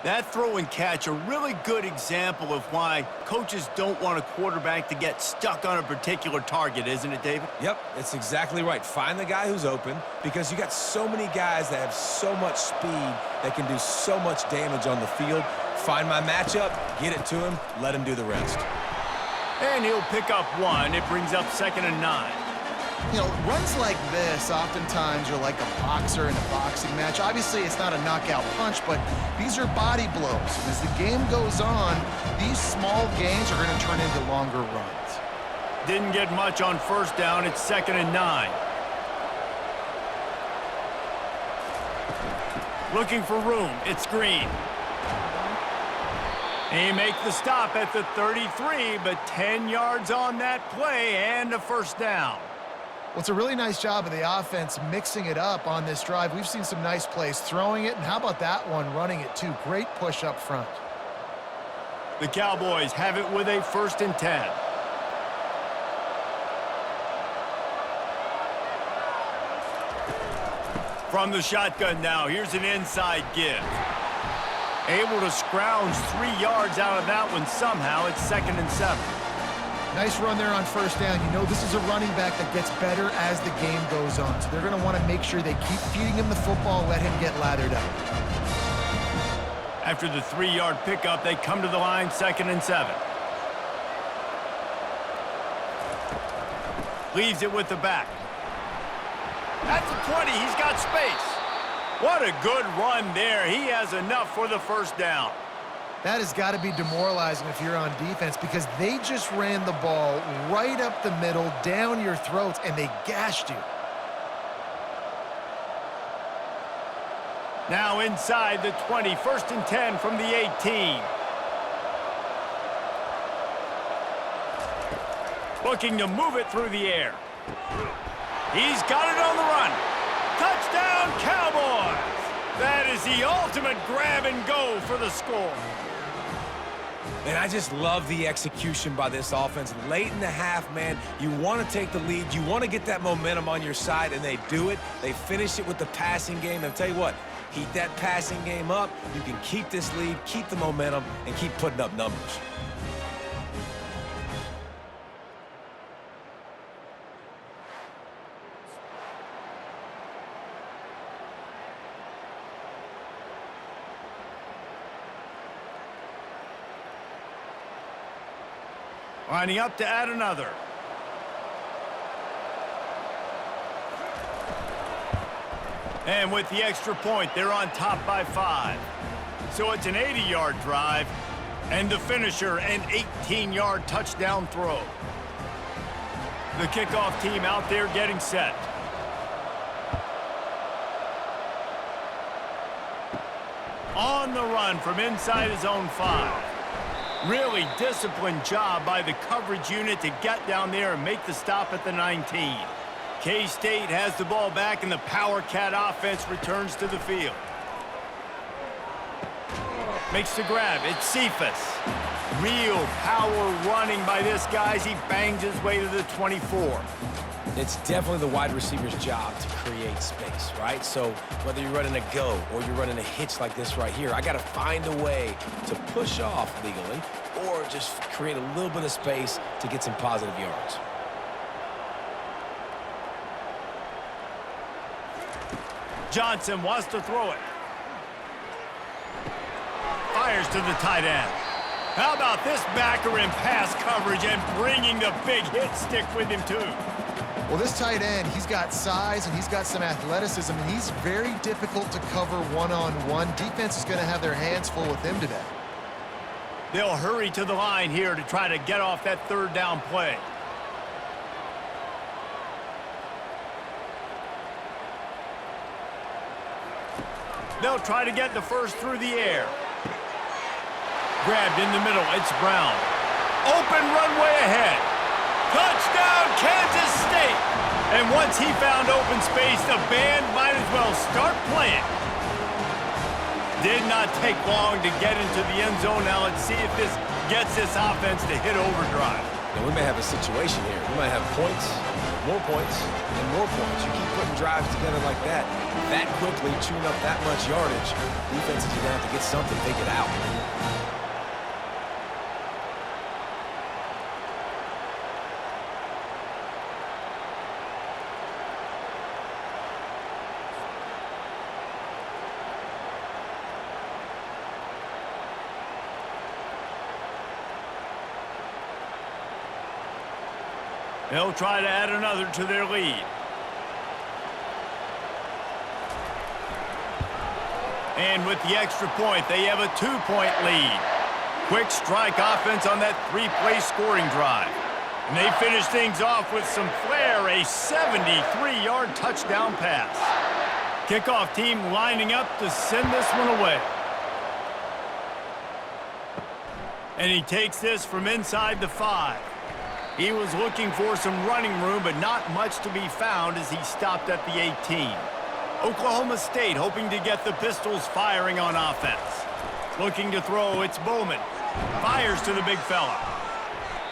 That throw and catch, a really good example of why coaches don't want a quarterback to get stuck on a particular target, isn't it, David? Yep, that's exactly right. Find the guy who's open, because you got so many guys that have so much speed that can do so much damage on the field. Find my matchup, get it to him, let him do the rest. And he'll pick up one. It brings up 2nd and 9. You know, runs like this oftentimes are like a boxer in a boxing match. Obviously, it's not a knockout punch, but these are body blows. And as the game goes on, these small gains are going to turn into longer runs. Didn't get much on first down. It's 2nd and 9. Looking for room. It's Green. He makes the stop at the 33, but 10 yards on that play and a first down. Well, it's a really nice job of the offense mixing it up on this drive. We've seen some nice plays throwing it, and how about that one running it too? Great push up front. The Cowboys have it with a 1st and 10. From the shotgun now, here's an inside give. Able to scrounge 3 yards out of that one somehow. It's 2nd and 7. Nice run there on first down. You know, this is a running back that gets better as the game goes on. So they're going to want to make sure they keep feeding him the football, let him get lathered up. After the 3-yard pickup, they come to the line, 2nd and 7. Leaves it with the back. At the 20, he's got space. What a good run there. He has enough for the first down. That has got to be demoralizing if you're on defense, because they just ran the ball right up the middle, down your throats, and they gashed you. Now inside the 20, 1st and 10 from the 18. Looking to move it through the air. He's got it on the run. Touchdown, Cowboys! That is the ultimate grab and go for the score. And I just love the execution by this offense. Late in the half, man, you want to take the lead. You want to get that momentum on your side, and they do it. They finish it with the passing game. And I'll tell you what, heat that passing game up. You can keep this lead, keep the momentum, and keep putting up numbers. Lining up to add another. And with the extra point, they're on top by 5. So it's an 80-yard drive, and the finisher, an 18-yard touchdown throw. The kickoff team out there getting set. On the run from inside his own 5. Really disciplined job by the coverage unit to get down there and make the stop at the 19. K-State has the ball back, and the Power Cat offense returns to the field. Makes the grab. It's Cephas. Real power running by this guy as he bangs his way to the 24. It's definitely the wide receiver's job to create space, right? So whether you're running a go or you're running a hitch like this right here, I got to find a way to push off legally or just create a little bit of space to get some positive yards. Johnson wants to throw it. Fires to the tight end. How about this backer in pass coverage and bringing the big hit stick with him too? Well, this tight end, he's got size and he's got some athleticism, and he's very difficult to cover one-on-one. Defense is going to have their hands full with him today. They'll hurry to the line here to try to get off that 3rd down play. They'll try to get the first through the air. Grabbed in the middle, it's Brown. Open runway ahead. Touchdown, Kansas State. And once he found open space, the band might as well start playing. Did not take long to get into the end zone. Now let's see if this gets this offense to hit overdrive. Now we may have a situation here. We might have points, and more points. You keep putting drives together like that quickly, chewing up that much yardage, defenses are going to have to get something figured out. They'll try to add another to their lead. And with the extra point, they have a 2-point lead. Quick strike offense on that 3-play scoring drive. And they finish things off with some flair, a 73-yard touchdown pass. Kickoff team lining up to send this one away. And he takes this from inside the 5. He was looking for some running room, but not much to be found as he stopped at the 18. Oklahoma State hoping to get the Pistols firing on offense. Looking to throw, it's Bowman. Fires to the big fella.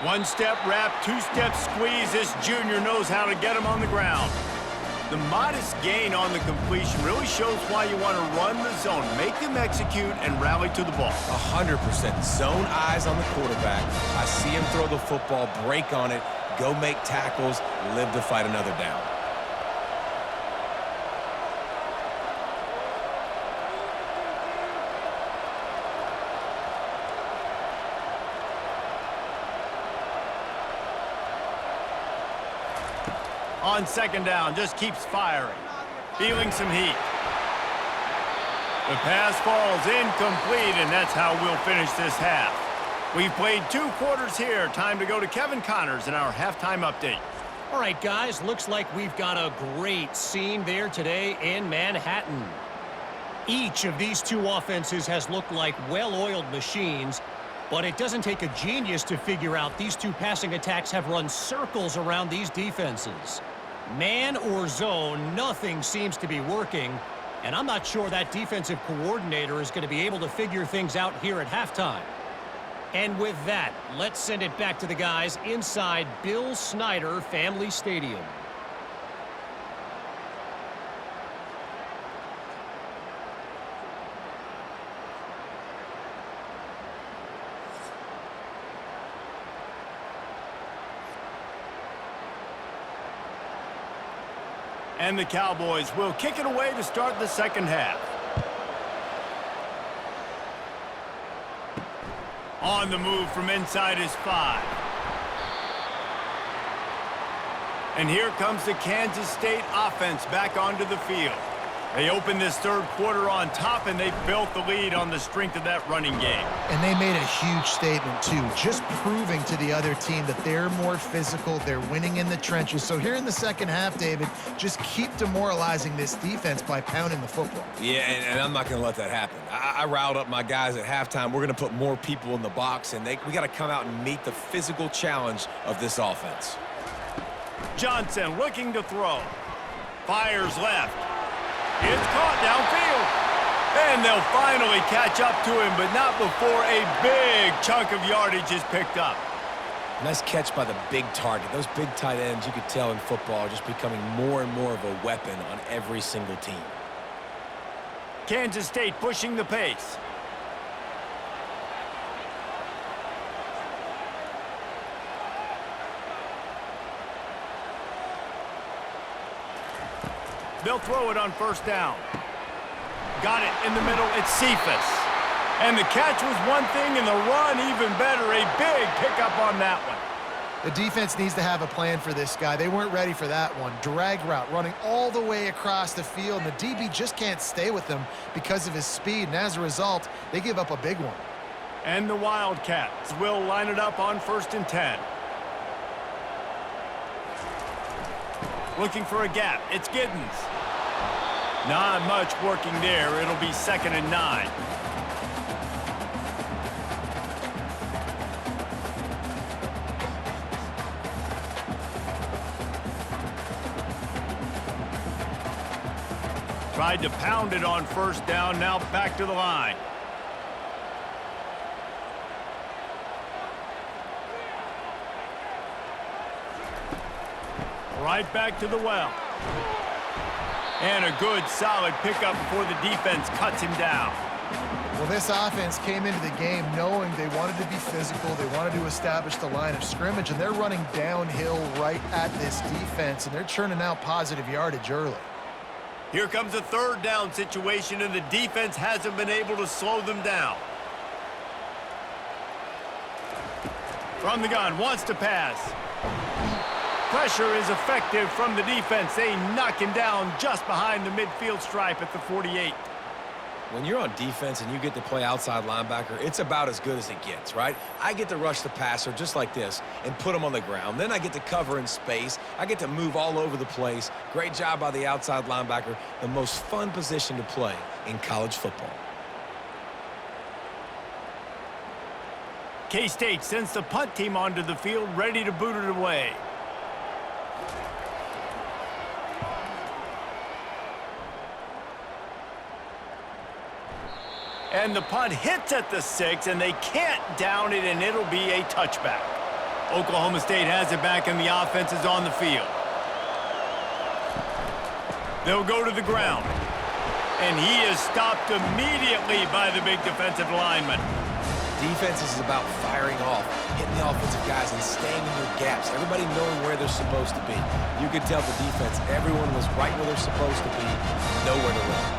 One-step wrap, two-step squeeze. This junior knows how to get him on the ground. The modest gain on the completion really shows why you want to run the zone, make them execute, and rally to the ball. 100% zone eyes on the quarterback. I see him throw the football, break on it, go make tackles, live to fight another down. On second down, just keeps firing. Feeling some heat. The pass falls incomplete, and that's how we'll finish this half. We've played 2 quarters here. Time to go to Kevin Connors in our halftime update. All right, guys, looks like we've got a great scene there today in Manhattan. Each of these 2 offenses has looked like well-oiled machines, but it doesn't take a genius to figure out these 2 passing attacks have run circles around these defenses. Man or zone, nothing seems to be working, and I'm not sure that defensive coordinator is going to be able to figure things out here at halftime. And with that, let's send it back to the guys inside Bill Snyder Family Stadium. And the Cowboys will kick it away to start the second half. On the move from inside his 5. And here comes the Kansas State offense back onto the field. They opened this third quarter on top, and they built the lead on the strength of that running game. And they made a huge statement, too, just proving to the other team that they're more physical, they're winning in the trenches. So here in the second half, David, just keep demoralizing this defense by pounding the football. Yeah, and I'm not going to let that happen. I riled up my guys at halftime. We're going to put more people in the box, and we got to come out and meet the physical challenge of this offense. Johnson looking to throw. Fires left. It's caught downfield. And they'll finally catch up to him, but not before a big chunk of yardage is picked up. Nice catch by the big target. Those big tight ends, you could tell in football, are just becoming more and more of a weapon on every single team. Kansas State pushing the pace. They'll throw it on first down. Got it in the middle. It's Cephas. And the catch was one thing, and the run even better. A big pickup on that one. The defense needs to have a plan for this guy. They weren't ready for that one. Drag route running all the way across the field, and the DB just can't stay with him because of his speed, and as a result, they give up a big one. And the Wildcats will line it up on 1st and 10. Looking for a gap. It's Giddens. Not much working there. It'll be 2nd and 9. Tried to pound it on first down, now back to the line. Right back to the well. And a good, solid pickup before the defense cuts him down. Well, this offense came into the game knowing they wanted to be physical, they wanted to establish the line of scrimmage, and they're running downhill right at this defense, and they're churning out positive yardage early. Here comes a third down situation, and the defense hasn't been able to slow them down. From the gun, wants to pass. Pressure is effective from the defense. They knock him down just behind the midfield stripe at the 48. When you're on defense and you get to play outside linebacker, it's about as good as it gets, right? I get to rush the passer just like this and put him on the ground. Then I get to cover in space. I get to move all over the place. Great job by the outside linebacker. The most fun position to play in college football. K-State sends the punt team onto the field, ready to boot it away. And the punt hits at the 6, and they can't down it, and it'll be a touchback. Oklahoma State has it back, and the offense is on the field. They'll go to the ground. And he is stopped immediately by the big defensive lineman. Defense is about firing off, hitting the offensive guys, and staying in their gaps. Everybody knowing where they're supposed to be. You could tell the defense, everyone was right where they're supposed to be, nowhere to run.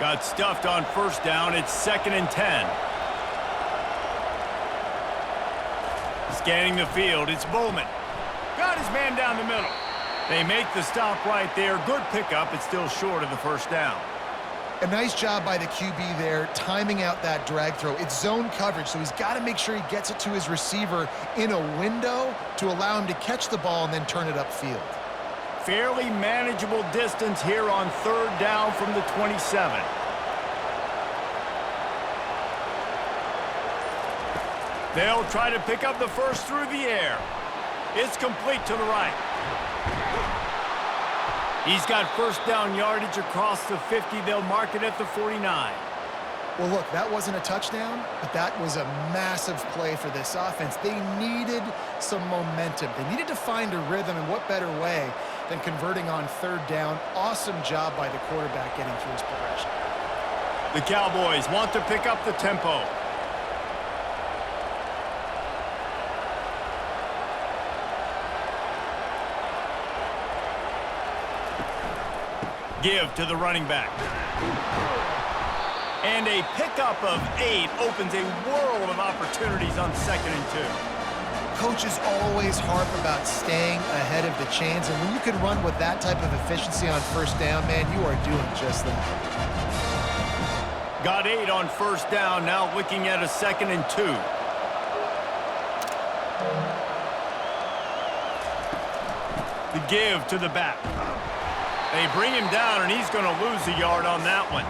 Got stuffed on first down. It's 2nd and 10. Scanning the field, it's Bowman. Got his man down the middle. They make the stop right there. Good pickup. It's still short of the first down. A nice job by the QB there, timing out that drag throw. It's zone coverage, so he's got to make sure he gets it to his receiver in a window to allow him to catch the ball and then turn it upfield. Fairly manageable distance here on 3rd down from the 27. They'll try to pick up the first through the air. It's complete to the right. He's got first down yardage across the 50. They'll mark it at the 49. Well, look, that wasn't a touchdown, but that was a massive play for this offense. They needed some momentum. They needed to find a rhythm, and what better way than converting on 3rd down. Awesome job by the quarterback getting through his progression. The Cowboys want to pick up the tempo. Give to the running back. And a pickup of 8 opens a world of opportunities on 2nd and 2. Coaches always harp about staying ahead of the chains, and when you can run with that type of efficiency on first down, man, you are doing just that. Got 8 on first down, now looking at a 2nd and 2. The give to the back. They bring him down, and he's going to lose a yard on that one.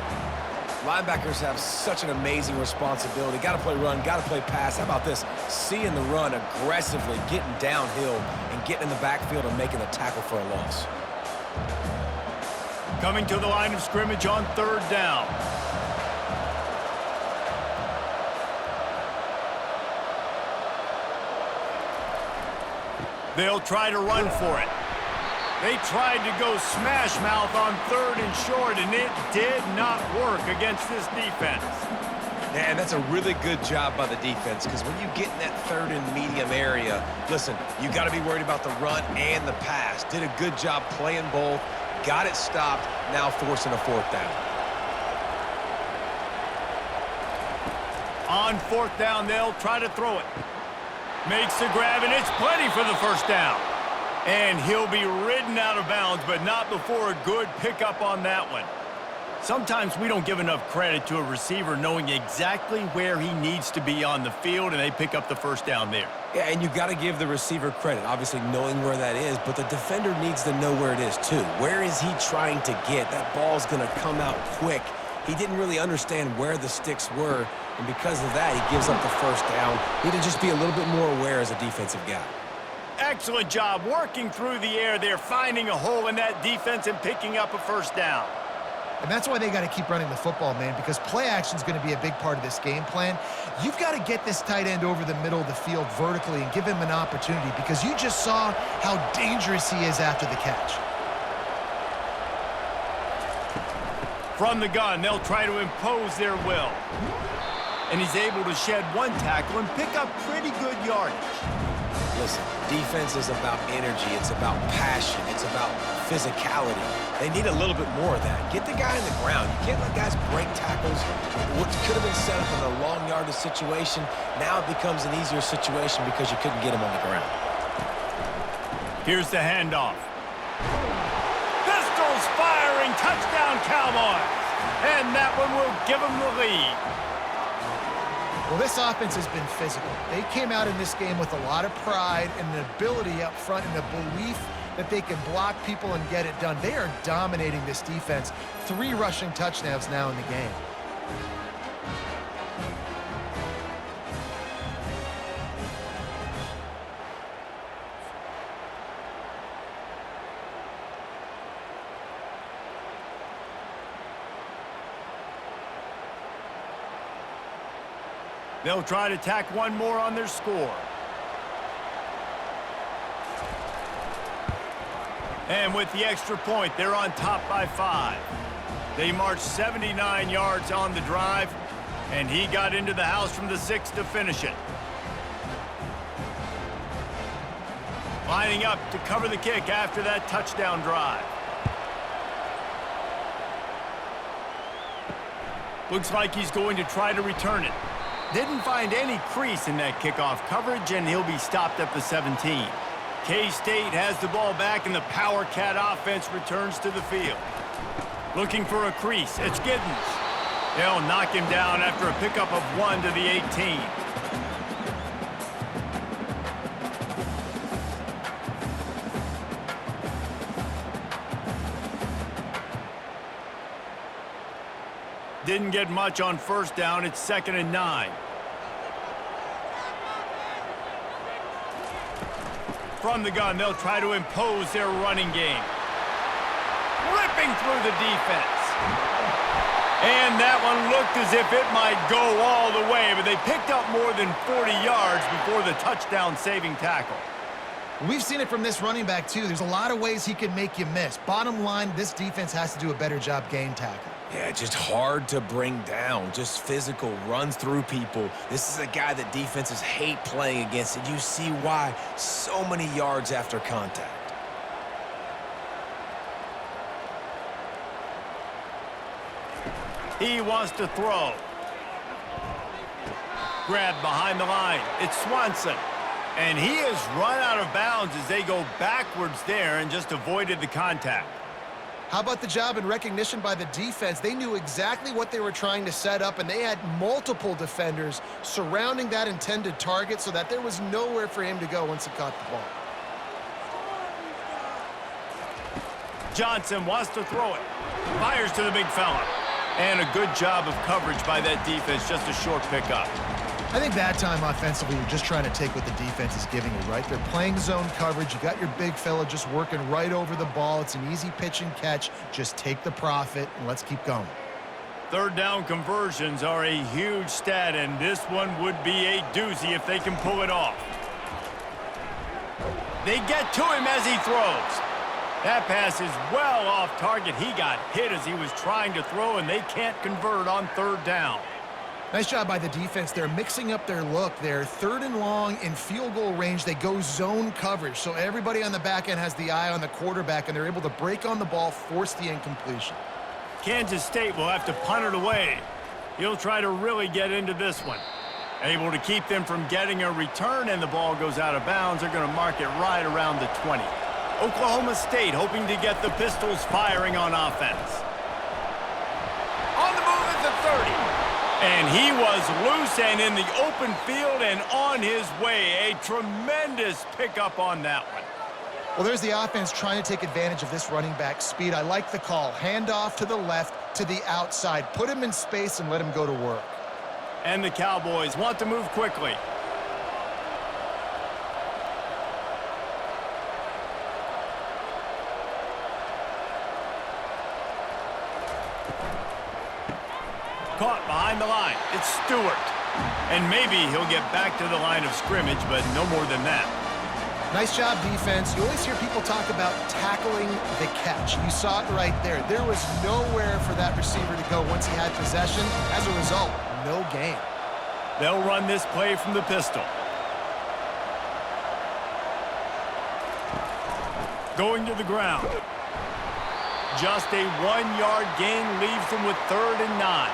Linebackers have such an amazing responsibility. Got to play run, got to play pass. How about this? Seeing the run aggressively, getting downhill, and getting in the backfield and making the tackle for a loss. Coming to the line of scrimmage on 3rd down. They'll try to run for it. They tried to go smash mouth on 3rd and short, and it did not work against this defense. Yeah, and that's a really good job by the defense, because when you get in that 3rd and medium area, listen, you got to be worried about the run and the pass. Did a good job playing both, got it stopped, now forcing a 4th down. On 4th down, they'll try to throw it. Makes the grab, and it's plenty for the first down. And he'll be ridden out of bounds, but not before a good pickup on that one. Sometimes we don't give enough credit to a receiver knowing exactly where he needs to be on the field, and they pick up the first down there. Yeah, and you got to give the receiver credit, obviously knowing where that is, but the defender needs to know where it is too. Where is he trying to get? That ball's going to come out quick. He didn't really understand where the sticks were, and because of that, he gives up the first down. Need to just be a little bit more aware as a defensive guy. Excellent job working through the air there, finding a hole in that defense and picking up a first down. And that's why they got to keep running the football, man, because play action is going to be a big part of this game plan. You've got to get this tight end over the middle of the field vertically and give him an opportunity, because you just saw how dangerous he is after the catch. From the gun, they'll try to impose their will. And he's able to shed one tackle and pick up pretty good yardage. Listen, defense is about energy. It's about passion. It's about physicality. They need a little bit more of that. Get the guy in the ground. You can't let guys break tackles. What could have been set up in a long yardage situation, now it becomes an easier situation because you couldn't get him on the ground. Here's the handoff. Pistols firing, touchdown Cowboys. And that one will give them the lead. Well, this offense has been physical. They came out in this game with a lot of pride and an ability up front and a belief that they can block people and get it done. They are dominating this defense. 3 rushing touchdowns now in the game. They'll try to tack one more on their score. And with the extra point, they're on top by 5. They marched 79 yards on the drive, and he got into the house from the 6 to finish it. Lining up to cover the kick after that touchdown drive. Looks like he's going to try to return it. Didn't find any crease in that kickoff coverage, and he'll be stopped at the 17. K-State has the ball back, and the Power Cat offense returns to the field. Looking for a crease. It's Giddens. They'll knock him down after a pickup of 1 to the 18. Didn't get much on first down. It's 2nd and 9. From the gun, they'll try to impose their running game. Ripping through the defense. And that one looked as if it might go all the way, but they picked up more than 40 yards before the touchdown-saving tackle. We've seen it from this running back, too. There's a lot of ways he can make you miss. Bottom line, this defense has to do a better job game tackling. Yeah, just hard to bring down. Just physical, runs through people. This is a guy that defenses hate playing against, and you see why. So many yards after contact. He wants to throw. Grabbed behind the line. It's Swanson. And he has run out of bounds as they go backwards there and just avoided the contact. How about the job and recognition by the defense? They knew exactly what they were trying to set up, and they had multiple defenders surrounding that intended target so that there was nowhere for him to go once he caught the ball. Johnson wants to throw it. Fires to the big fella. And a good job of coverage by that defense, just a short pickup. I think that time offensively, you're just trying to take what the defense is giving you, right? They're playing zone coverage. You got your big fella just working right over the ball. It's an easy pitch and catch. Just take the profit and let's keep going. 3rd down conversions are a huge stat, and this one would be a doozy if they can pull it off. They get to him as he throws. That pass is well off target. He got hit as he was trying to throw, and they can't convert on 3rd down. Nice job by the defense. They're mixing up their look. They're 3rd and long in field goal range. They go zone coverage, so everybody on the back end has the eye on the quarterback, and they're able to break on the ball, force the incompletion. Kansas State will have to punt it away. He'll try to really get into this one. Able to keep them from getting a return, and the ball goes out of bounds. They're going to mark it right around the 20. Oklahoma State hoping to get the Pistols firing on offense. On the move at the 30. And he was loose and in the open field and on his way. A tremendous pickup on that one. Well, there's the offense trying to take advantage of this running back speed. I like the call. Hand off to the left, to the outside. Put him in space and let him go to work. And the Cowboys want to move quickly. Caught behind the line. It's Stewart. And maybe he'll get back to the line of scrimmage, but no more than that. Nice job, defense. You always hear people talk about tackling the catch. You saw it right there. There was nowhere for that receiver to go once he had possession. As a result, no gain. They'll run this play from the pistol. Going to the ground. Just a 1-yard gain leaves them with 3rd and 9.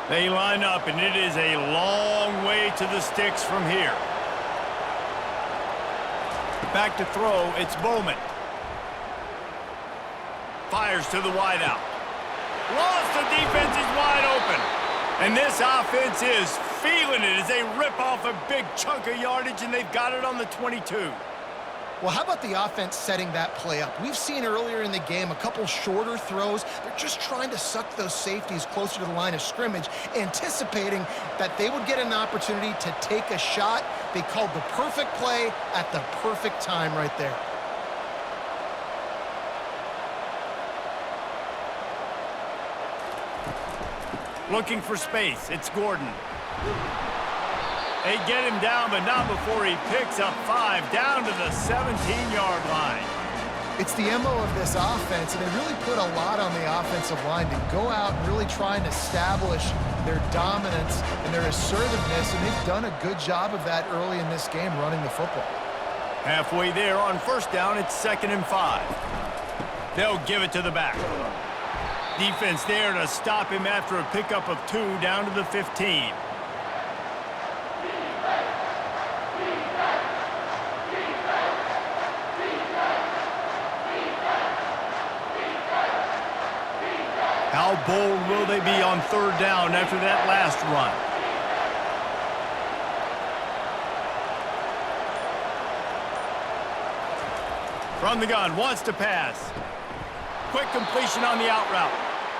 They line up, and it is a long way to the sticks from here. Back to throw, it's Bowman. Fires to the wideout. Lost, the defense is wide open. And this offense is feeling it as they rip off a big chunk of yardage, and they've got it on the 22. Well, how about the offense setting that play up? We've seen earlier in the game a couple shorter throws. They're just trying to suck those safeties closer to the line of scrimmage, anticipating that they would get an opportunity to take a shot. They called the perfect play at the perfect time right there. Looking for space, it's Gordon. They get him down, but not before he picks up 5 down to the 17-yard line. It's the MO of this offense, and they really put a lot on the offensive line to go out and really try and establish their dominance and their assertiveness, and they've done a good job of that early in this game running the football. Halfway there on 1st down, it's 2nd and 5. They'll give it to the back. Defense there to stop him after a pickup of 2 down to the 15. How bold will they be on 3rd down after that last run? From the gun, wants to pass. Quick completion on the out route.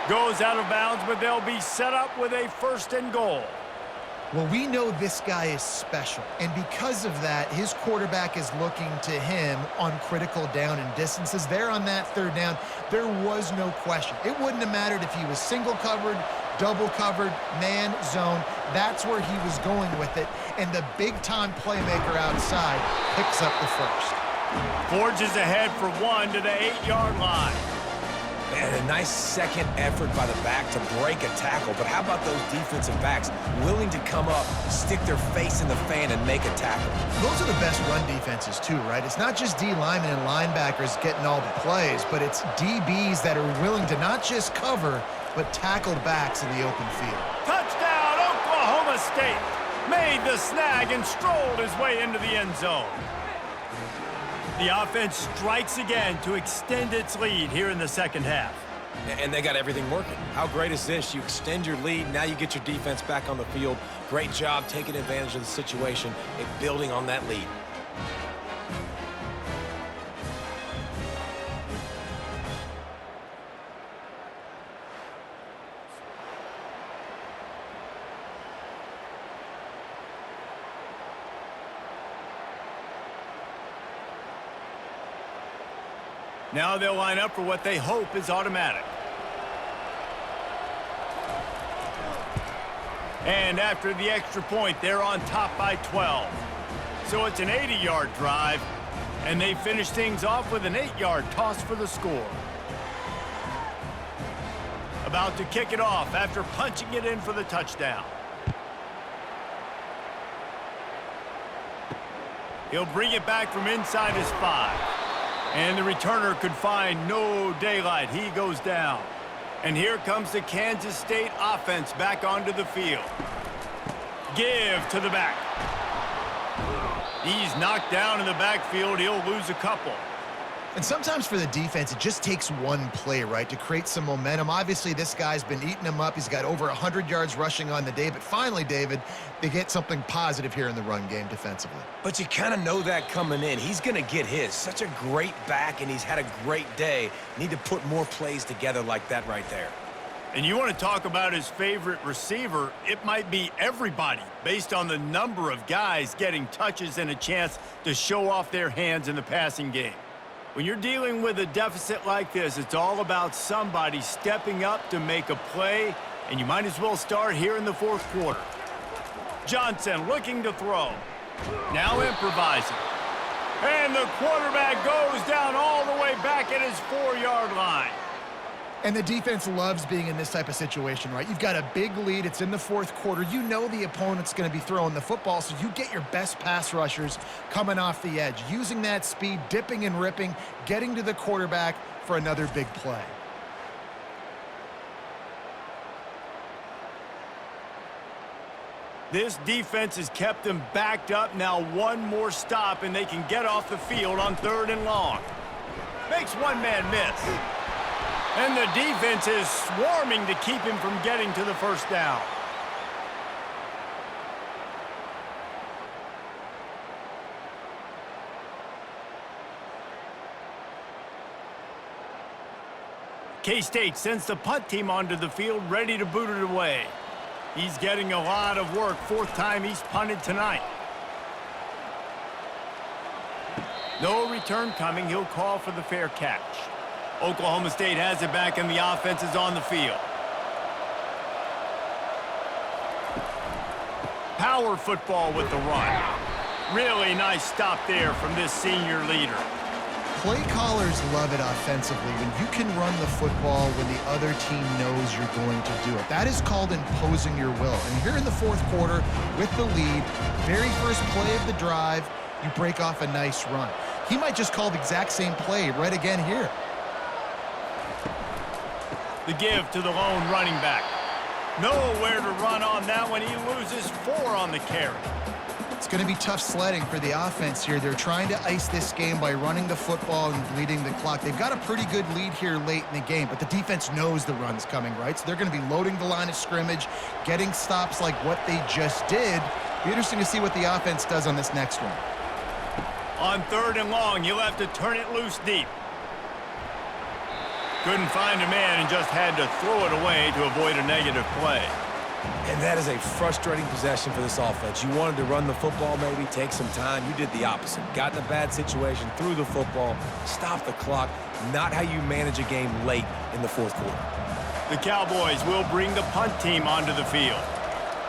Goes out of bounds, but they'll be set up with a 1st and goal. Well, we know this guy is special, and because of that, his quarterback is looking to him on critical down and distances. There on that 3rd down, there was no question. It wouldn't have mattered if he was single covered, double covered, man, zone. That's where he was going with it, and the big-time playmaker outside picks up the 1st. Forges ahead for 1 to the 8-yard line. Man, a nice second effort by the back to break a tackle. But how about those defensive backs willing to come up, stick their face in the fan, and make a tackle? Those are the best run defenses, too, right? It's not just D linemen and linebackers getting all the plays, but it's DBs that are willing to not just cover, but tackle backs in the open field. Touchdown, Oklahoma State. Made the snag and strolled his way into the end zone. The offense strikes again to extend its lead here in the 2nd half. And they got everything working. How great is this? You extend your lead, now you get your defense back on the field. Great job taking advantage of the situation and building on that lead. Now they'll line up for what they hope is automatic. And after the extra point, they're on top by 12. So it's an 80-yard drive, and they finish things off with an 8-yard toss for the score. About to kick it off after punching it in for the touchdown. He'll bring it back from inside his 5. And the returner could find no daylight. He goes down. And here comes the Kansas State offense back onto the field. Give to the back. He's knocked down in the backfield. He'll lose a couple. And sometimes for the defense, it just takes one play, right, to create some momentum. Obviously, this guy's been eating them up. He's got over 100 yards rushing on the day. But finally, David, they get something positive here in the run game defensively. But you kind of know that coming in. He's going to get his. Such a great back, and he's had a great day. Need to put more plays together like that right there. And you want to talk about his favorite receiver, it might be everybody based on the number of guys getting touches and a chance to show off their hands in the passing game. When you're dealing with a deficit like this, it's all about somebody stepping up to make a play, and you might as well start here in the fourth quarter. Johnson looking to throw. Now improvising. And the quarterback goes down all the way back at his 4-yard line. And the defense loves being in this type of situation, right? You've got a big lead. It's in the fourth quarter. You know the opponent's going to be throwing the football, so you get your best pass rushers coming off the edge, using that speed, dipping and ripping, getting to the quarterback for another big play. This defense has kept them backed up. Now one more stop, and they can get off the field on 3rd and long. Makes one man miss. And the defense is swarming to keep him from getting to the first down. K-State sends the punt team onto the field, ready to boot it away. He's getting a lot of work. 4th time he's punted tonight. No return coming. He'll call for the fair catch. Oklahoma State has it back, and the offense is on the field. Power football with the run. Really nice stop there from this senior leader. Play callers love it offensively when you can run the football when the other team knows you're going to do it. That is called imposing your will. And here in the fourth quarter with the lead, very first play of the drive, you break off a nice run. He might just call the exact same play right again here. The give to the lone running back. Nowhere to run on that one. He loses 4 on the carry. It's going to be tough sledding for the offense here. They're trying to ice this game by running the football and bleeding the clock. They've got a pretty good lead here late in the game, but the defense knows the run's coming, right? So they're going to be loading the line of scrimmage, getting stops like what they just did. Be interesting to see what the offense does on this next one. On 3rd and long, you'll have to turn it loose deep. Couldn't find a man and just had to throw it away to avoid a negative play. And that is a frustrating possession for this offense. You wanted to run the football, maybe take some time. You did the opposite. Got in a bad situation, threw the football, stopped the clock. Not how you manage a game late in the fourth quarter. The Cowboys will bring the punt team onto the field.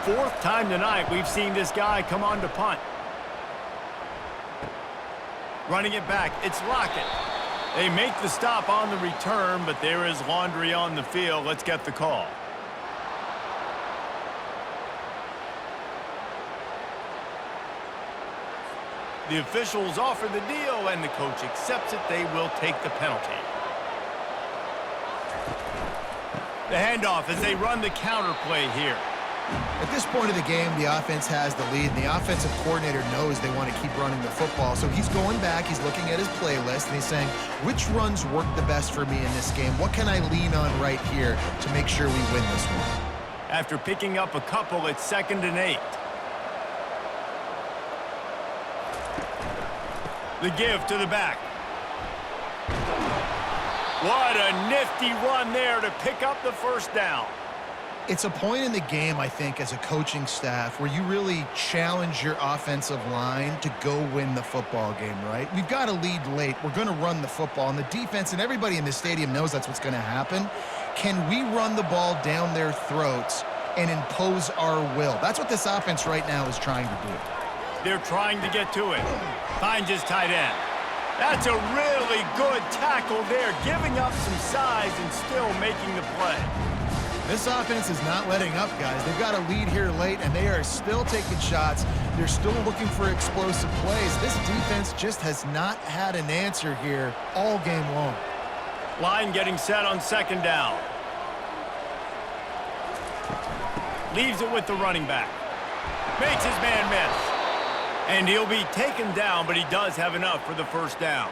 4th time tonight we've seen this guy come on to punt. Running it back, it's Lockett. They make the stop on the return, but there is laundry on the field. Let's get the call. The officials offer the deal, and the coach accepts it. They will take the penalty. The handoff as they run the counter play here. At this point of the game, the offense has the lead, and the offensive coordinator knows they want to keep running the football. So he's going back, he's looking at his playlist, and he's saying, which runs work the best for me in this game? What can I lean on right here to make sure we win this one? After picking up a couple, it's 2nd and 8. The give to the back. What a nifty run there to pick up the first down. It's a point in the game, I think, as a coaching staff where you really challenge your offensive line to go win the football game, right? We've got a lead late. We're going to run the football, and the defense and everybody in the stadium knows that's what's going to happen. Can we run the ball down their throats and impose our will? That's what this offense right now is trying to do. They're trying to get to it. Finds his tight end. That's a really good tackle there, giving up some size and still making the play. This offense is not letting up, guys. They've got a lead here late, and they are still taking shots. They're still looking for explosive plays. This defense just has not had an answer here all game long. Line getting set on 2nd down. Leaves it with the running back. Makes his man miss. And he'll be taken down, but he does have enough for the first down.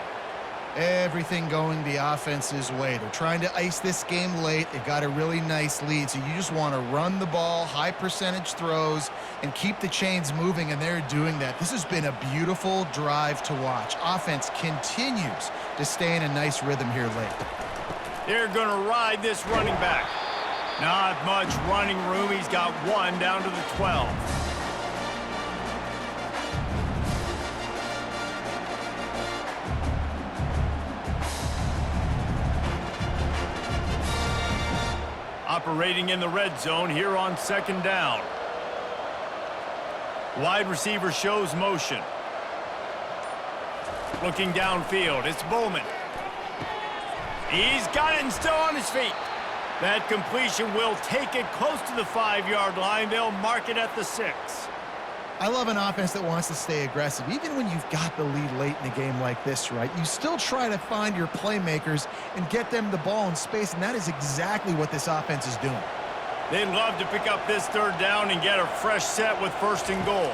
Everything going the offense's way. They're trying to ice this game late. They've got a really nice lead, so you just want to run the ball, high percentage throws, and keep the chains moving, and they're doing that. This has been a beautiful drive to watch. Offense continues to stay in a nice rhythm here late. They're going to ride this running back. Not much running room. He's got one down to the 12. Operating in the red zone here on 2nd down. Wide receiver shows motion. Looking downfield, it's Bowman. He's got it and still on his feet. That completion will take it close to the 5-yard line. They'll mark it at the 6. I love an offense that wants to stay aggressive. Even when you've got the lead late in a game like this, right? You still try to find your playmakers and get them the ball in space, and that is exactly what this offense is doing. They'd love to pick up this 3rd down and get a fresh set with 1st and goal.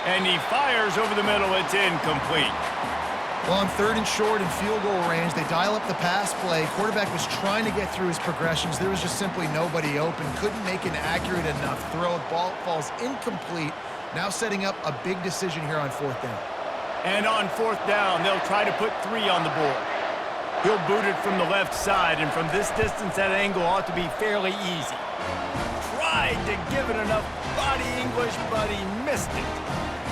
And he fires over the middle. It's incomplete. Well, on 3rd and short and field goal range, they dial up the pass play. Quarterback was trying to get through his progressions. There was just simply nobody open. Couldn't make an accurate enough throw. Ball falls incomplete. Now setting up a big decision here on 4th down. And on 4th down, they'll try to put 3 on the board. He'll boot it from the left side, and from this distance, that angle ought to be fairly easy. Tried to give it enough body English, but he missed it.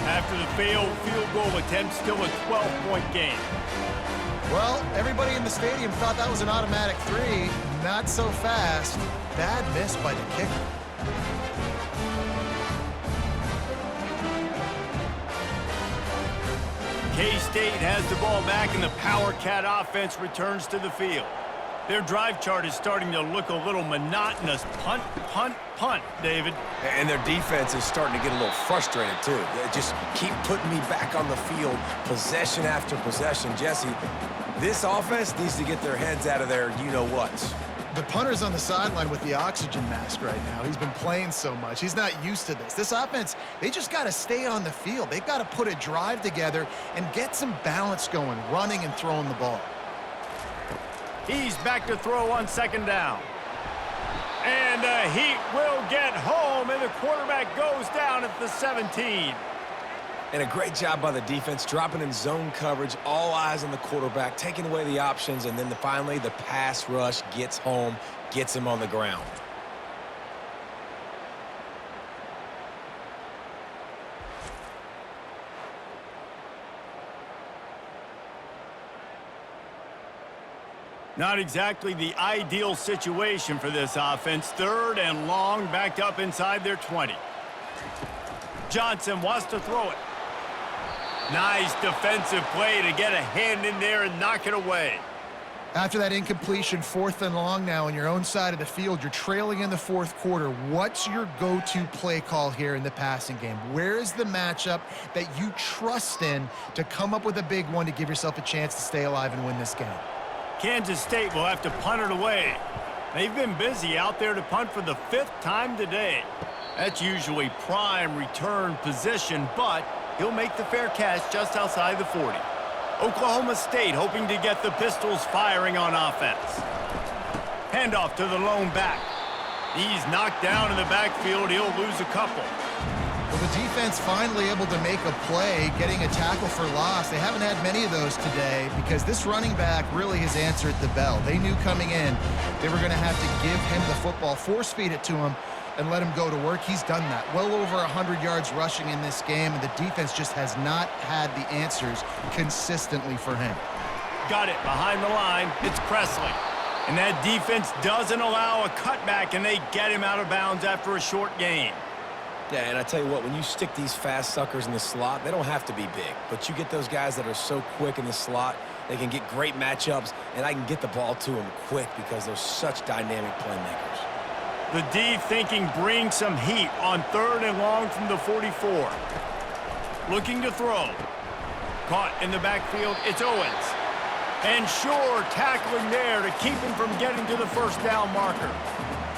After the failed field goal attempt, still a 12-point game. Well, everybody in the stadium thought that was an automatic 3. Not so fast. Bad miss by the kicker. K-State has the ball back, and the Power Cat offense returns to the field. Their drive chart is starting to look a little monotonous. Punt, punt, punt, David. And their defense is starting to get a little frustrated, too. They just keep putting me back on the field, possession after possession. Jesse, this offense needs to get their heads out of their you-know-whats. The punter's on the sideline with the oxygen mask right now. He's been playing so much. He's not used to this. This offense, they just got to stay on the field. They've got to put a drive together and get some balance going, running and throwing the ball. He's back to throw on 2nd down. And the Heat will get home, and the quarterback goes down at the 17. And a great job by the defense, dropping in zone coverage, all eyes on the quarterback, taking away the options, and then finally the pass rush gets home, gets him on the ground. Not exactly the ideal situation for this offense. 3rd and long, backed up inside their 20. Johnson wants to throw it. Nice defensive play to get a hand in there and knock it away. After that incompletion, 4th and long now on your own side of the field, you're trailing in the 4th quarter. What's your go-to play call here in the passing game? Where is the matchup that you trust in to come up with a big one to give yourself a chance to stay alive and win this game? Kansas State will have to punt it away. They've been busy out there to punt for the 5th time today. That's usually prime return position, but he'll make the fair catch just outside the 40. Oklahoma State hoping to get the Pistols firing on offense. Handoff to the lone back. He's knocked down in the backfield. He'll lose a couple. Well, the defense finally able to make a play, getting a tackle for loss. They haven't had many of those today because this running back really has answered the bell. They knew coming in they were going to have to give him the football, force feed it to him, and let him go to work. He's done that. Well over 100 yards rushing in this game, and the defense just has not had the answers consistently for him. Got it behind the line. It's Presley. And that defense doesn't allow a cutback, and they get him out of bounds after a short gain. Yeah, and I tell you what, when you stick these fast suckers in the slot, they don't have to be big. But you get those guys that are so quick in the slot, they can get great matchups, and I can get the ball to them quick because they're such dynamic playmakers. The D thinking bring some heat on 3rd and long from the 44. Looking to throw. Caught in the backfield, it's Owens. And Shore tackling there to keep him from getting to the 1st down marker.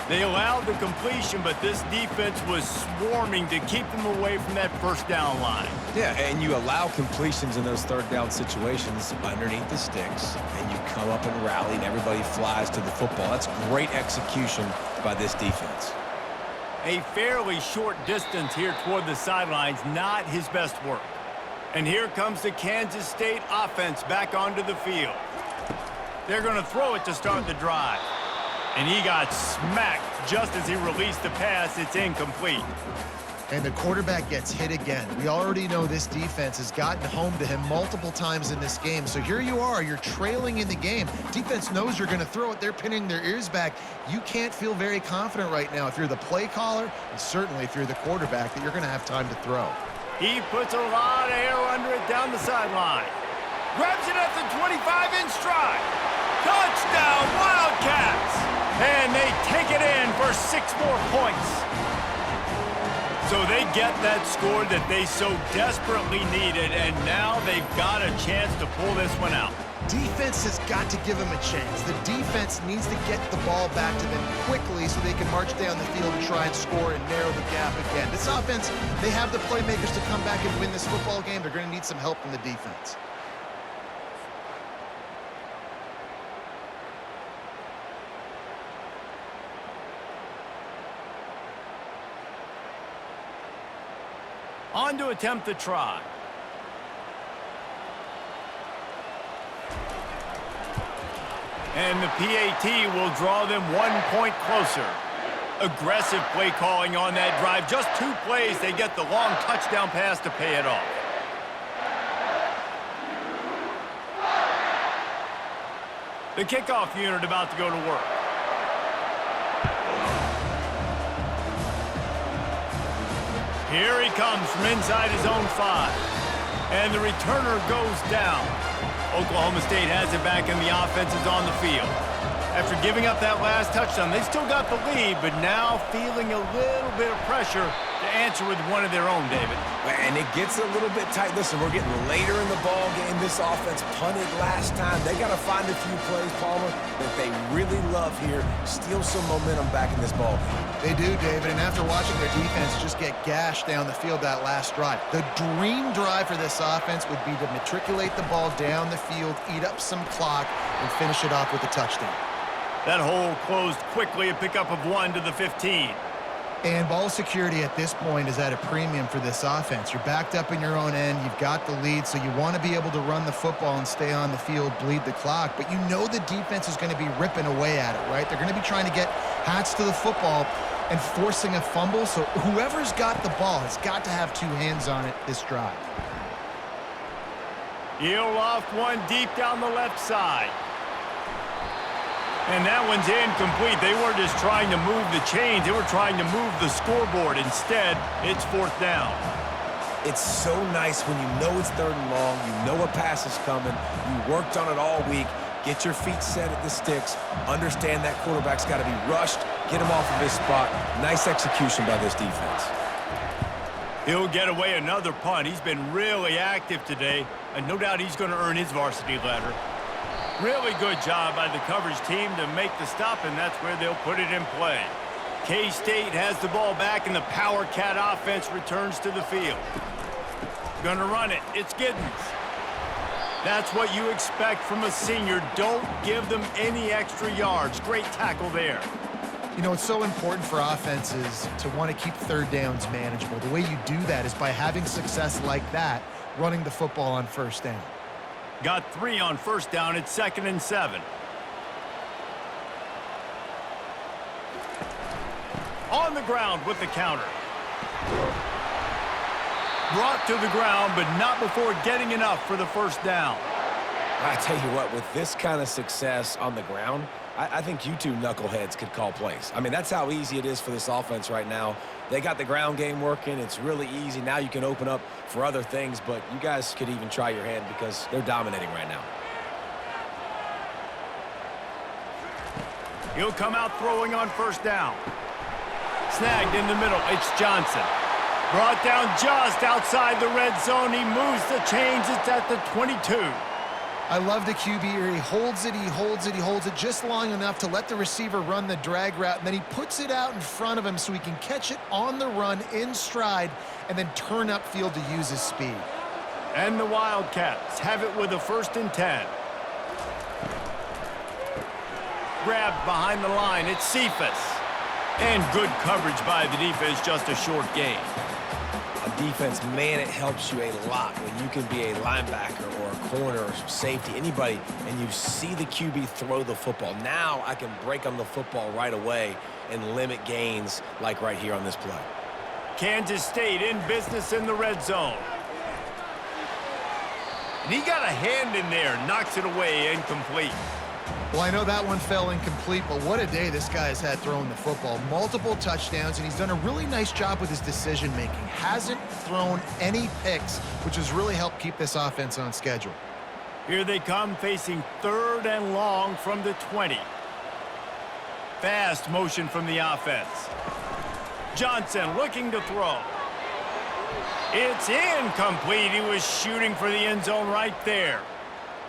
They allowed the completion, but this defense was swarming to keep them away from that 1st down line. Yeah, and you allow completions in those 3rd down situations underneath the sticks, and you come up and rally, and everybody flies to the football. That's great execution by this defense. A fairly short distance here toward the sidelines, not his best work. And here comes the Kansas State offense back onto the field. They're going to throw it to start the drive. And he got smacked just as he released the pass. It's incomplete. And the quarterback gets hit again. We already know this defense has gotten home to him multiple times in this game. So here you are, you're trailing in the game. Defense knows you're going to throw it. They're pinning their ears back. You can't feel very confident right now if you're the play caller, and certainly if you're the quarterback, that you're going to have time to throw. He puts a lot of air under it down the sideline. Grabs it at the 25 in stride. Touchdown, Wildcats! And they take it in for 6 more points. So they get that score that they so desperately needed, and now they've got a chance to pull this one out. Defense has got to give them a chance. The defense needs to get the ball back to them quickly so they can march down the field and try and score and narrow the gap again. This offense, they have the playmakers to come back and win this football game. They're going to need some help from the defense. On to attempt the try. And the PAT will draw them 1 point closer. Aggressive play calling on that drive. Just 2 plays, they get the long touchdown pass to pay it off. The kickoff unit about to go to work. Here he comes from inside his own 5. And the returner goes down. Oklahoma State has it back and the offense is on the field. After giving up that last touchdown, they still got the lead, but now feeling a little bit of pressure to answer with one of their own, David. And it gets a little bit tight. Listen, we're getting later in the ball game. This offense punted last time. They got to find a few plays, Palmer, that they really love here. Steal some momentum back in this ball game. They do, David, and after watching their defense just get gashed down the field that last drive, the dream drive for this offense would be to matriculate the ball down the field, eat up some clock, and finish it off with a touchdown. That hole closed quickly, a pickup of 1 to the 15. And ball security at this point is at a premium for this offense. You're backed up in your own end. You've got the lead, so you want to be able to run the football and stay on the field, bleed the clock. But you know the defense is going to be ripping away at it, right? They're going to be trying to get hats to the football and forcing a fumble. So whoever's got the ball has got to have 2 hands on it this drive. He'll loft one deep down the left side. And that one's incomplete. They weren't just trying to move the chains. They were trying to move the scoreboard. Instead, it's 4th down. It's so nice when you know it's 3rd and long, you know a pass is coming, you worked on it all week, get your feet set at the sticks, understand that quarterback's got to be rushed, get him off of his spot. Nice execution by this defense. He'll get away another punt. He's been really active today, and no doubt he's going to earn his varsity letter. Really good job by the coverage team to make the stop, and that's where they'll put it in play. K-State has the ball back, and the Power Cat offense returns to the field. Gonna run it. It's Giddens. That's what you expect from a senior. Don't give them any extra yards. Great tackle there. You know, it's so important for offenses to want to keep 3rd downs manageable. The way you do that is by having success like that, running the football on 1st down. Got 3 on 1st down. It's 2nd and 7. On the ground with the counter. Brought to the ground, but not before getting enough for the 1st down. I tell you what, with this kind of success on the ground, I think you 2 knuckleheads could call plays. I mean, that's how easy it is for this offense right now. They got the ground game working. It's really easy. Now you can open up for other things, but you guys could even try your hand because they're dominating right now. He'll come out throwing on 1st down. Snagged in the middle. It's Johnson. Brought down just outside the red zone. He moves the chains. It's at the 22. I love the QB here. He holds it, he holds it, he holds it just long enough to let the receiver run the drag route, and then he puts it out in front of him so he can catch it on the run in stride and then turn upfield to use his speed. And the Wildcats have it with a 1st and 10. Grabbed behind the line. It's Cephas. And good coverage by the defense, just a short gain. defense, man, it helps you a lot when you can be a linebacker or a corner or safety, anybody, and you see the QB throw the football. Now I can break on the football right away and limit gains like right here on this play. Kansas State in business in the red zone. And he got a hand in there, knocks it away, incomplete. Well, I know that one fell incomplete, but what a day this guy has had throwing the football. Multiple touchdowns, and he's done a really nice job with his decision-making. Hasn't thrown any picks, which has really helped keep this offense on schedule. Here they come, facing 3rd and long from the 20. Fast motion from the offense. Johnson looking to throw. It's incomplete. He was shooting for the end zone right there.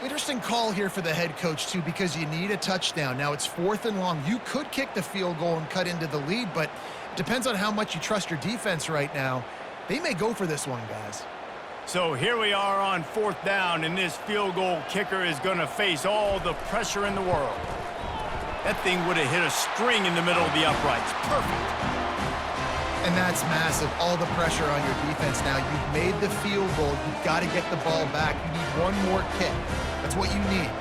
Interesting call here for the head coach, too, because you need a touchdown. Now, it's 4th and long. You could kick the field goal and cut into the lead, but it depends on how much you trust your defense right now. They may go for this one, guys. So here we are on 4th down, and this field goal kicker is going to face all the pressure in the world. That thing would have hit a string in the middle of the uprights. Perfect. And that's massive, all the pressure on your defense now. You've made the field goal. You've got to get the ball back. You need one more kick. That's what you need.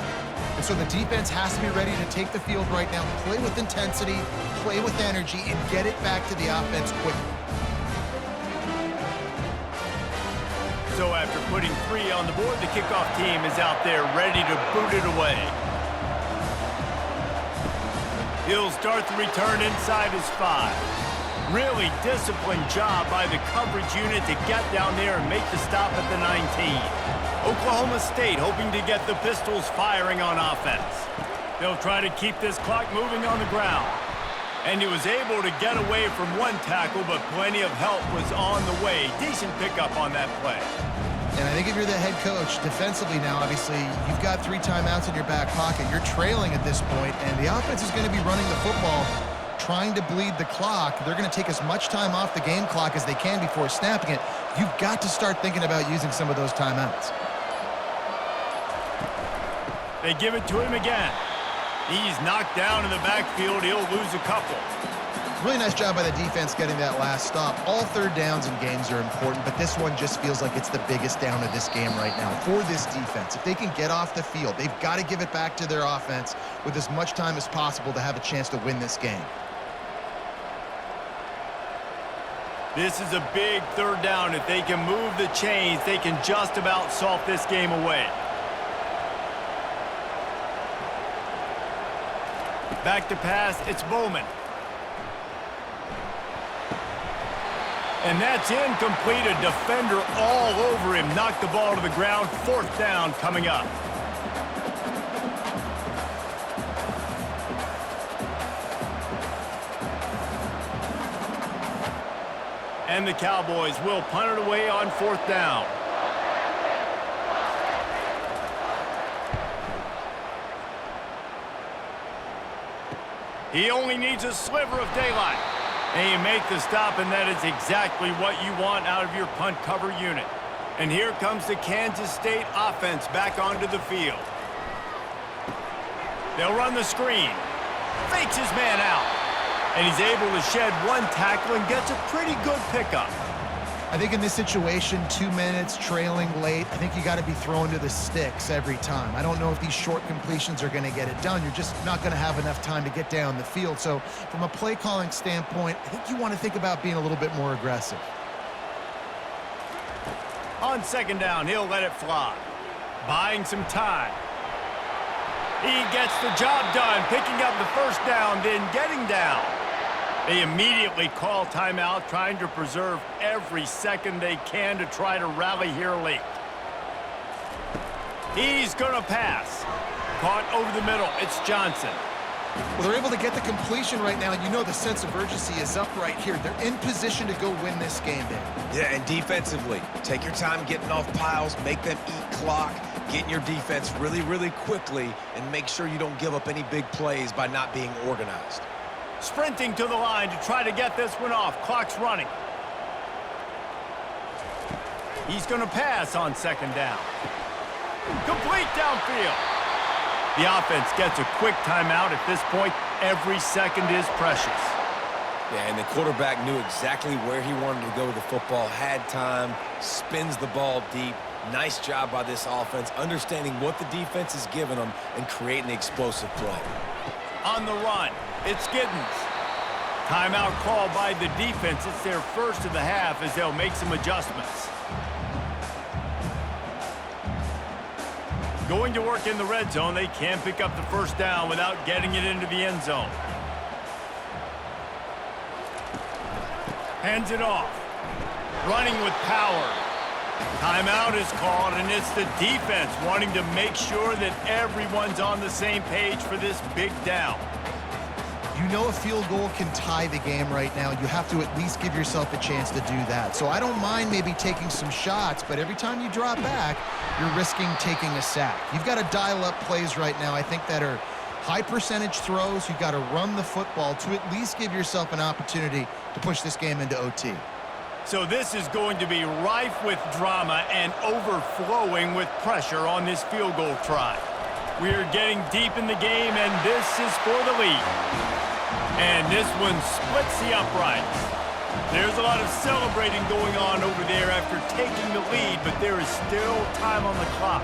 And so the defense has to be ready to take the field right now, play with intensity, play with energy, and get it back to the offense quickly. So after putting 3 on the board, the kickoff team is out there ready to boot it away. He'll start the return inside his 5. Really disciplined job by the coverage unit to get down there and make the stop at the 19. Oklahoma State hoping to get the Pistols firing on offense. They'll try to keep this clock moving on the ground. And he was able to get away from one tackle, but plenty of help was on the way. Decent pickup on that play. And I think if you're the head coach, defensively now, obviously, you've got 3 timeouts in your back pocket. You're trailing at this point, and the offense is going to be running the football, trying to bleed the clock. They're going to take as much time off the game clock as they can before snapping it. You've got to start thinking about using some of those timeouts. They give it to him again. He's knocked down in the backfield. He'll lose a couple. Really nice job by the defense getting that last stop. All 3rd downs in games are important, but this one just feels like it's the biggest down of this game right now for this defense. If they can get off the field, they've got to give it back to their offense with as much time as possible to have a chance to win this game. This is a big 3rd down. If they can move the chains, they can just about solve this game away. Back to pass, it's Bowman. And that's incomplete. A defender all over him. Knocked the ball to the ground. 4th down coming up. And the Cowboys will punt it away on 4th down. He only needs a sliver of daylight. And you make the stop, and that is exactly what you want out of your punt cover unit. And here comes the Kansas State offense back onto the field. They'll run the screen. Fakes his man out. And he's able to shed one tackle and gets a pretty good pickup. I think in this situation, 2 minutes, trailing late, I think you got to be throwing to the sticks every time. I don't know if these short completions are going to get it done. You're just not going to have enough time to get down the field. So from a play calling standpoint, I think you want to think about being a little bit more aggressive. On 2nd down, he'll let it fly. Buying some time. He gets the job done, picking up the 1st down, then getting down. They immediately call timeout, trying to preserve every second they can to try to rally here late. He's going to pass. Caught over the middle. It's Johnson. Well, they're able to get the completion right now, and you know the sense of urgency is up right here. They're in position to go win this game, Dan. Yeah, and defensively, take your time getting off piles, make them eat clock, get in your defense really, really quickly, and make sure you don't give up any big plays by not being organized. Sprinting to the line to try to get this one off. Clock's running. He's going to pass on 2nd down. Complete downfield. The offense gets a quick timeout. At this point, every second is precious. Yeah, and the quarterback knew exactly where he wanted to go with the football, had time, spins the ball deep. Nice job by this offense, understanding what the defense is giving them and creating the explosive play. On the run, it's Giddens. Timeout call by the defense. It's their first of the half as they'll make some adjustments. Going to work in the red zone. They can't pick up the first down without getting it into the end zone. Hands it off. Running with power. Timeout is called, and it's the defense wanting to make sure that everyone's on the same page for this big down. You know a field goal can tie the game right now. You have to at least give yourself a chance to do that. So I don't mind maybe taking some shots, but every time you drop back, you're risking taking a sack. You've got to dial up plays right now, I think, that are high percentage throws. You've got to run the football to at least give yourself an opportunity to push this game into OT. So this is going to be rife with drama and overflowing with pressure on this field goal try. We're getting deep in the game, and this is for the lead. And this one splits the uprights. There's a lot of celebrating going on over there after taking the lead, but there is still time on the clock.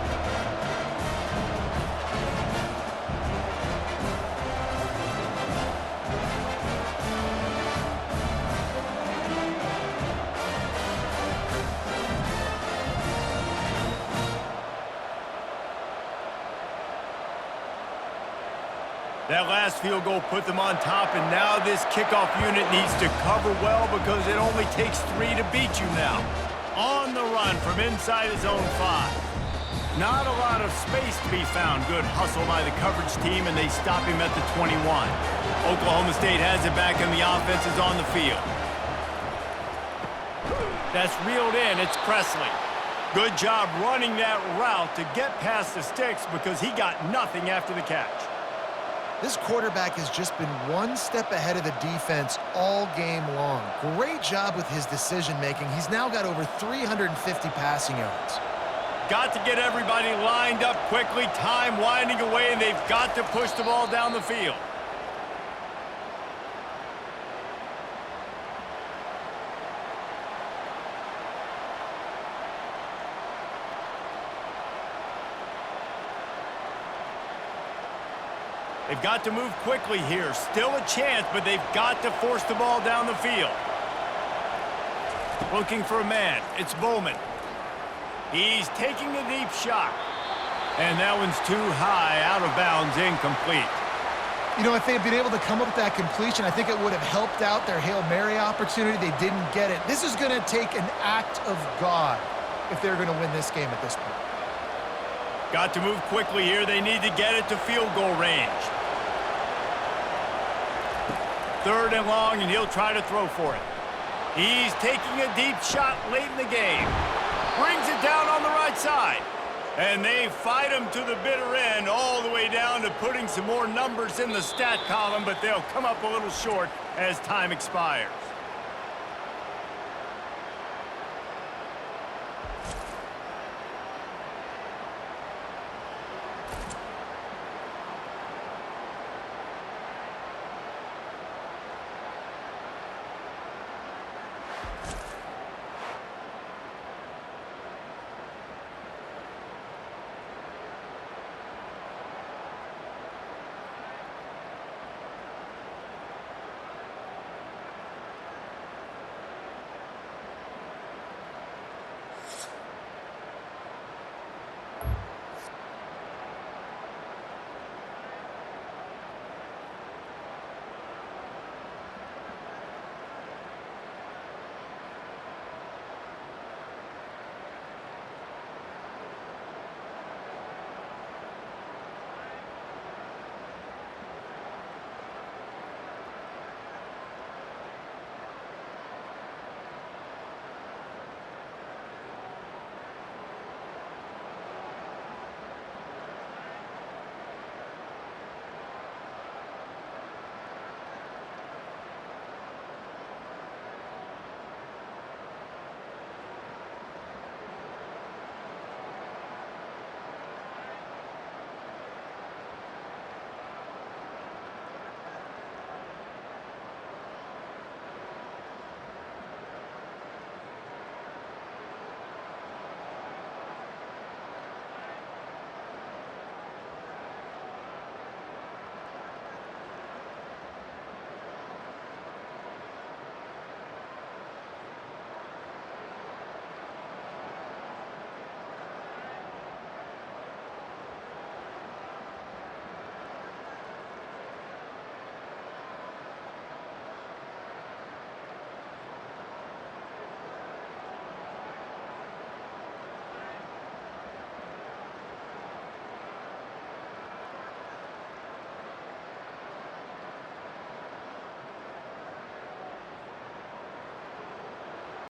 That last field goal put them on top, and now this kickoff unit needs to cover well because it only takes 3 to beat you now. On the run from inside his own 5. Not a lot of space to be found. Good hustle by the coverage team, and they stop him at the 21. Oklahoma State has it back, and the offense is on the field. That's reeled in. It's Presley. Good job running that route to get past the sticks because he got nothing after the catch. This quarterback has just been one step ahead of the defense all game long. Great job with his decision-making. He's now got over 350 passing yards. Got to get everybody lined up quickly. Time winding away, and they've got to push the ball down the field. They've got to move quickly here. Still a chance, but they've got to force the ball down the field. Looking for a man. It's Bowman. He's taking a deep shot. And that one's too high, out of bounds, incomplete. You know, if they'd been able to come up with that completion, I think it would have helped out their Hail Mary opportunity. They didn't get it. This is going to take an act of God if they're going to win this game at this point. Got to move quickly here. They need to get it to field goal range. 3rd and long, and he'll try to throw for it. He's taking a deep shot late in the game. Brings it down on the right side. And they fight him to the bitter end, all the way down to putting some more numbers in the stat column, but they'll come up a little short as time expires.